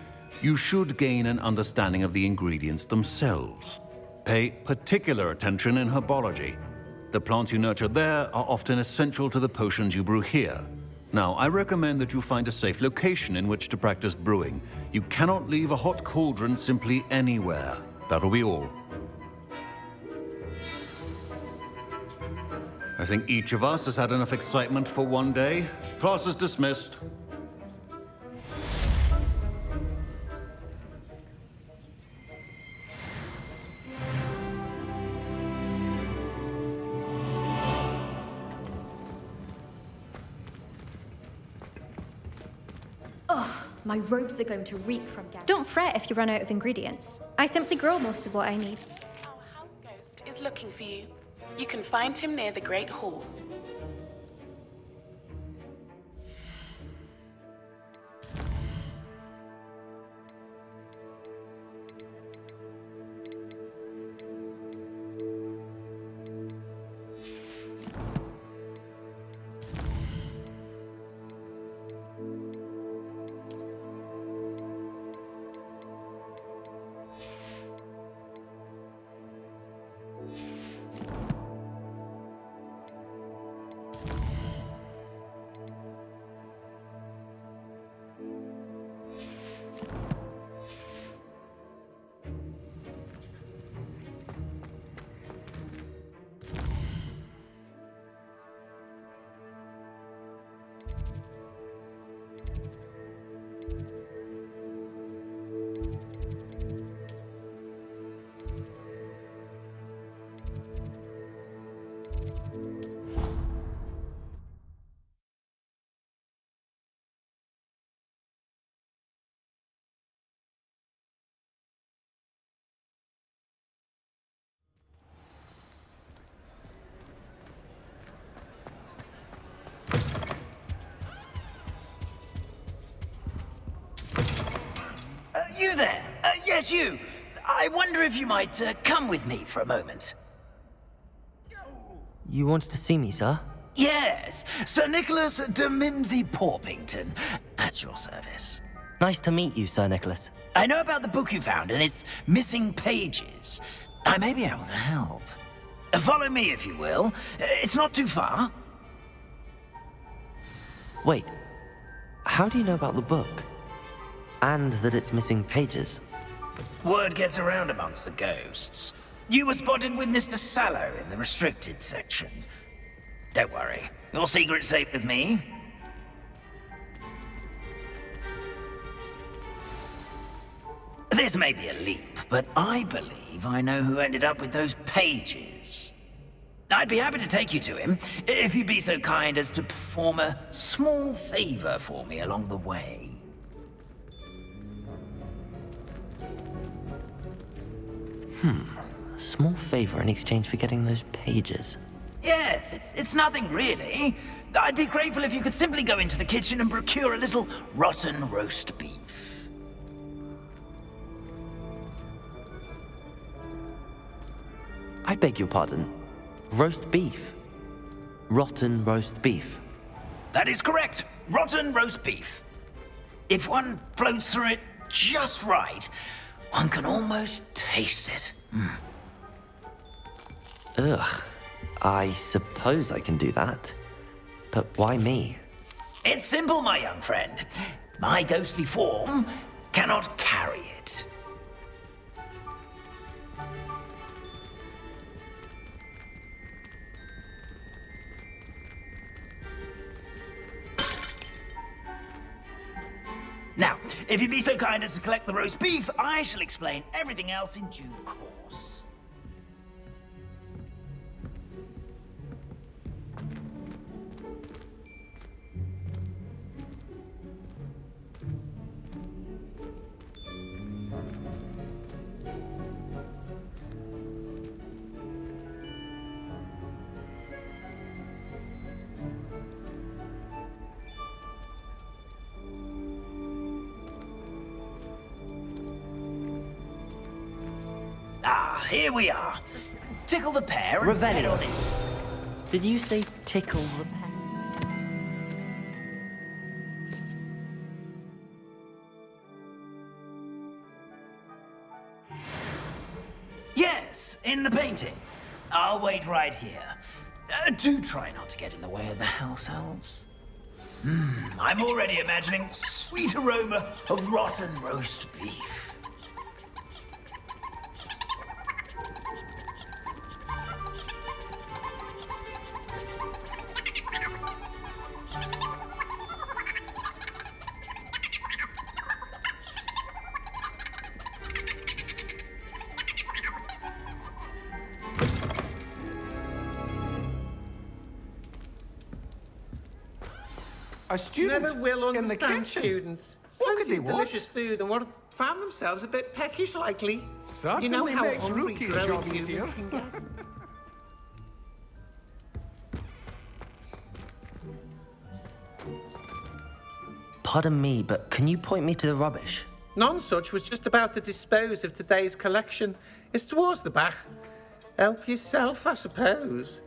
you should gain an understanding of the ingredients themselves. Pay particular attention in herbology. The plants you nurture there are often essential to the potions you brew here. Now, I recommend that you find a safe location in which to practice brewing. You cannot leave a hot cauldron simply anywhere. That'll be all. I think each of us has had enough excitement for one day. Class is dismissed. My robes are going to reek from gas. Don't fret if you run out of ingredients. I simply grow most of what I need. Our house ghost is looking for you. You can find him near the Great Hall. You there? Yes, you. I wonder if you might come with me for a moment. You wanted to see me, sir? Yes, Sir Nicholas de Mimsy Porpington, at your service. Nice to meet you, Sir Nicholas. I know about the book you found and its missing pages. I may be able to help. Follow me, if you will. It's not too far. Wait, how do you know about the book? And that it's missing pages? Word gets around amongst the ghosts. You were spotted with Mr. Sallow in the restricted section. Don't worry, your secret's safe with me. This may be a leap, but I believe I know who ended up with those pages. I'd be happy to take you to him, if you'd be so kind as to perform a small favor for me along the way. A small favor in exchange for getting those pages. Yes, it's nothing really. I'd be grateful if you could simply go into the kitchen and procure a little rotten roast beef. I beg your pardon. Roast beef. Rotten roast beef. That is correct. Rotten roast beef. If one floats through it just right, one can almost taste it. Ugh. I suppose I can do that. But why me? It's simple, my young friend. My ghostly form cannot carry it. Now, if you'd be so kind as to collect the roast beef, I shall explain everything else in due course. Ah, here we are. Tickle the pear and Revelio. head on in. Did you say tickle the pen? Yes, in the painting. I'll wait right here. Do try not to get in the way of the house elves. I'm already imagining the sweet aroma of rotten roast beef. A student Never will in the understand kitchen. students. What could Fancy they want? delicious food and what found themselves a bit peckish, likely. Certainly you know how makes hungry rookies growing job humans easier. can get. Pardon me, but can you point me to the rubbish? None such was just about to dispose of today's collection. It's towards the back. Help yourself, I suppose.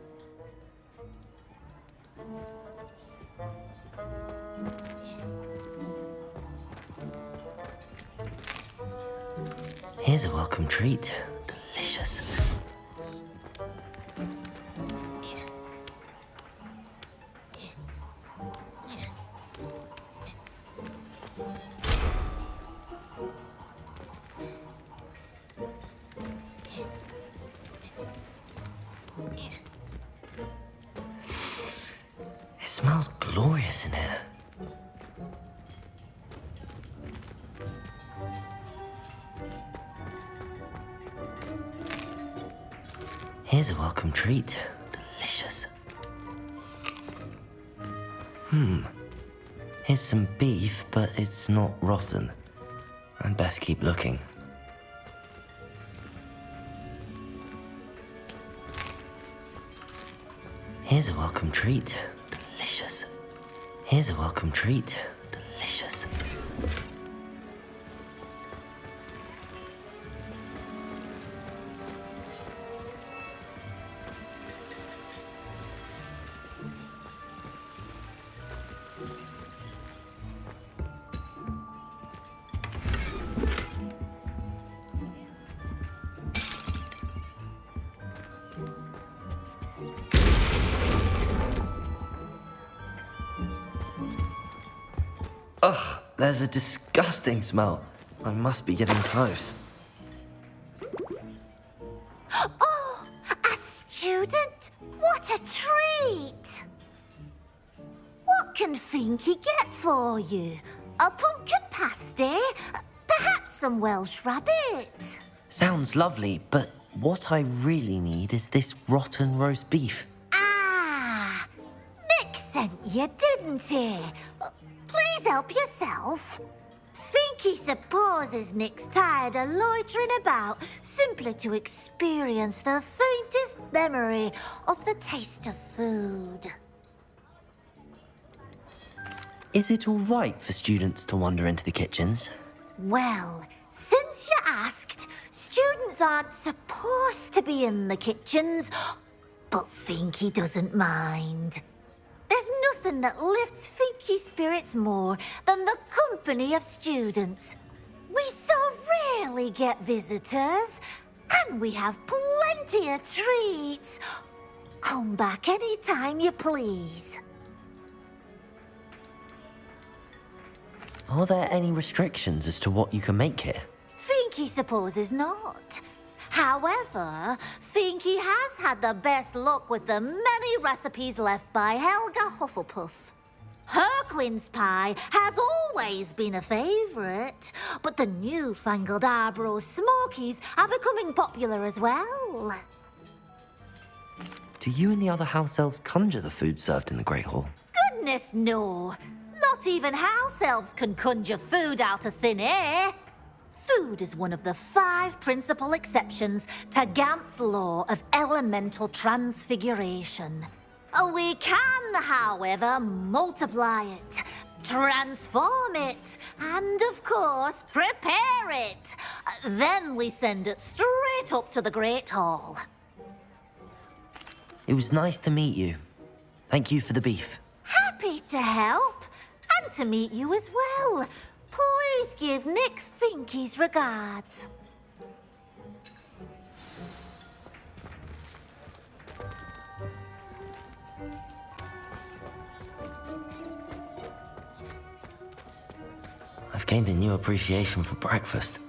Here's a welcome treat. Delicious. It smells glorious in here. Here's a welcome treat. Delicious. Here's some beef, but it's not rotten. I'd best keep looking. Here's a welcome treat. Delicious. Here's a welcome treat. Delicious. Ugh, there's a disgusting smell. I must be getting close. Oh, a student? What a treat! What can Finky get for you? A pumpkin pasty? Perhaps some Welsh rabbit? Sounds lovely, but What I really need is this rotten roast beef. Ah, Nick sent you, didn't he? Please help yourself. Think he supposes Nick's tired of loitering about simply to experience the faintest memory of the taste of food. Is it all right for students to wander into the kitchens? Well, since you asked, students aren't supposed to be in the kitchens, but Finky doesn't mind. There's nothing that lifts Finky's spirits more than the company of students. We so rarely get visitors, and we have plenty of treats. Come back any time you please. Are there any restrictions as to what you can make here? Finky supposes not. However, Finky has had the best luck with the many recipes left by Helga Hufflepuff. Her quince pie has always been a favourite, but the newfangled Arborough Smokies are becoming popular as well. Do you and the other house elves conjure the food served in the Great Hall? Goodness no! Not even house elves can conjure food out of thin air. Food is one of the 5 principal exceptions to Gamp's law of elemental transfiguration. We can, however, multiply it, transform it, and, of course, prepare it. Then we send it straight up to the Great Hall. It was nice to meet you. Thank you for the beef. Happy to help, and to meet you as well. Please give Nick Finky's regards. I've gained a new appreciation for breakfast.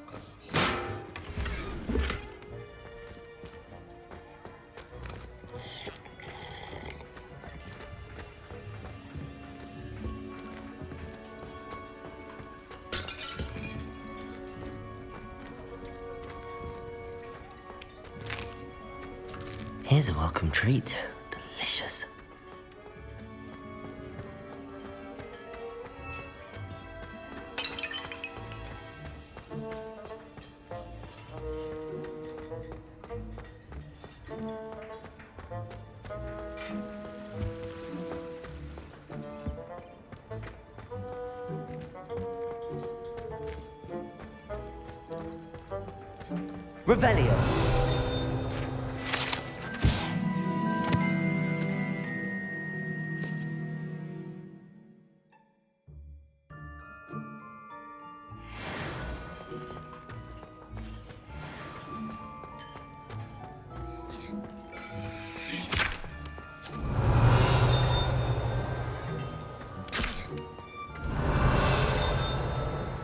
Here's a welcome treat. Delicious. Revelio.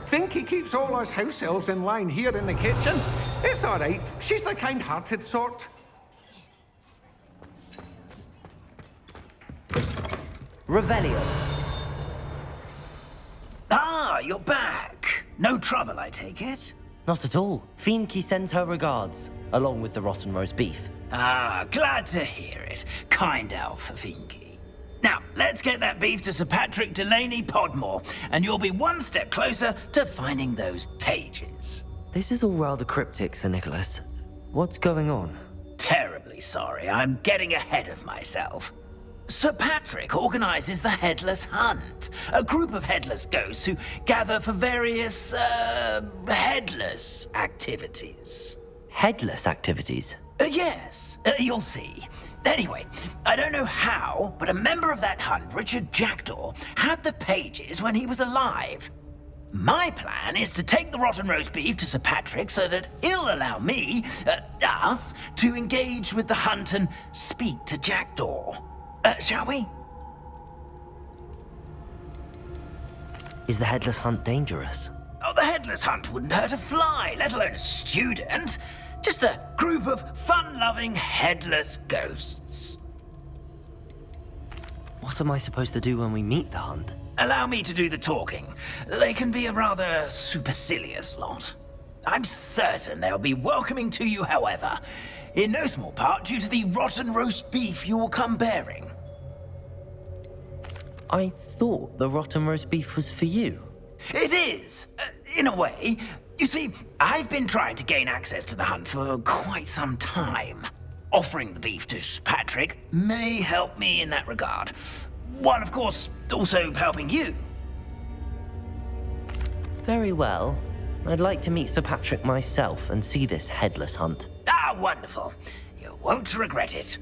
Finky keeps all us house elves in line here in the kitchen. It's all right. She's the kind-hearted sort. Revelio. Ah, you're back. No trouble, I take it? Not at all. Finky sends her regards, along with the rotten roast beef. Ah, glad to hear it. Kind elf, Finky. Now, let's get that beef to Sir Patrick Delaney Podmore, and you'll be one step closer to finding those pages. This is all rather cryptic, Sir Nicholas. What's going on? Terribly sorry, I'm getting ahead of myself. Sir Patrick organises the Headless Hunt, a group of headless ghosts who gather for various, headless activities. Headless activities? Yes, you'll see. Anyway, I don't know how, but a member of that hunt, Richard Jackdaw, had the pages when he was alive. My plan is to take the rotten roast beef to Sir Patrick so that he'll allow me, us, to engage with the hunt and speak to Jackdaw. Shall we? Is the Headless Hunt dangerous? Oh, the Headless Hunt wouldn't hurt a fly, let alone a student. Just a group of fun-loving headless ghosts. What am I supposed to do when we meet the hunt? Allow me to do the talking. They can be a rather supercilious lot. I'm certain they'll be welcoming to you, however, in no small part due to the rotten roast beef you will come bearing. I thought the rotten roast beef was for you. It is, in a way. You see, I've been trying to gain access to the hunt for quite some time. Offering the beef to Sir Patrick may help me in that regard. While, of course, also helping you. Very well. I'd like to meet Sir Patrick myself and see this headless hunt. Ah, wonderful. You won't regret it.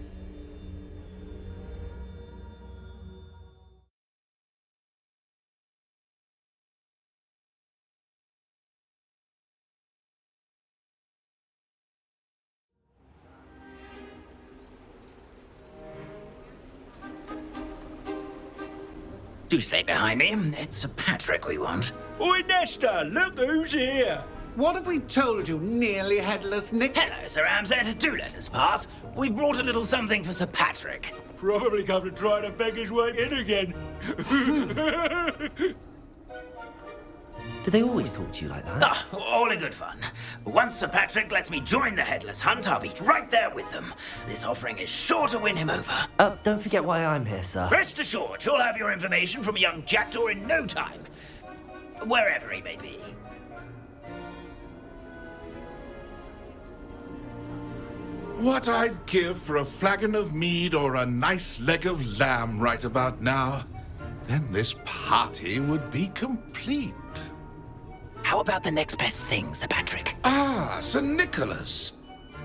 Do stay behind me. It's Sir Patrick we want. Oi, Nesta, look who's here. What have we told you, nearly headless Nick? Hello, Sir Ramsay. Do let us pass. We've brought a little something for Sir Patrick. Probably come to try to beg his way in again. Do they always talk to you like that? Ah, all in good fun. Once Sir Patrick lets me join the Headless Hunt, I'll be right there with them. This offering is sure to win him over. Don't forget why I'm here, sir. Rest assured, you'll have your information from a young jackdaw in no time. Wherever he may be. What I'd give for a flagon of mead or a nice leg of lamb right about now. Then this party would be complete. How about the next best thing, Sir Patrick? Ah, Sir Nicholas.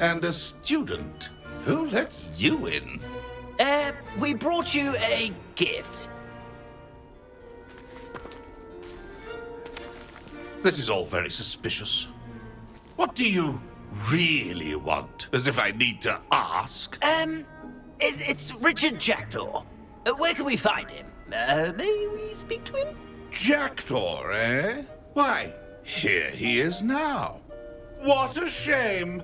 And a student. Who let you in? We brought you a gift. This is all very suspicious. What do you really want? As if I need to ask. It's Richard Jackdaw. Where can we find him? May we speak to him? Jackdaw, eh? Why, here he is now. What a shame.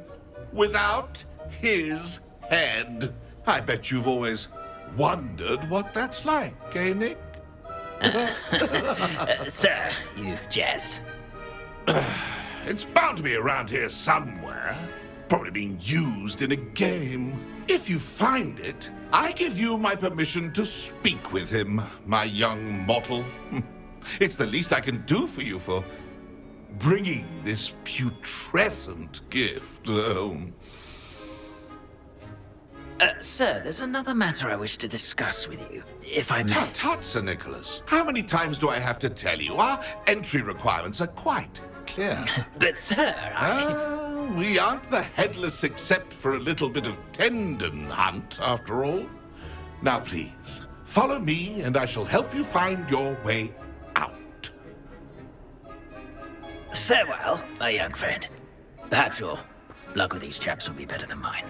Without his head. I bet you've always wondered what that's like, eh, Nick? Sir, you jest. It's bound to be around here somewhere. Probably being used in a game. If you find it, I give you my permission to speak with him, my young mortal. It's the least I can do for you for bringing this putrescent gift home. Sir, there's another matter I wish to discuss with you, if I may. Tut, tut, Sir Nicholas. How many times do I have to tell you? Our entry requirements are quite clear. But, sir, we aren't the headless except for a little bit of tendon hunt, after all. Now, please, follow me, and I shall help you find your way out. Farewell, my young friend. Perhaps your luck with these chaps will be better than mine.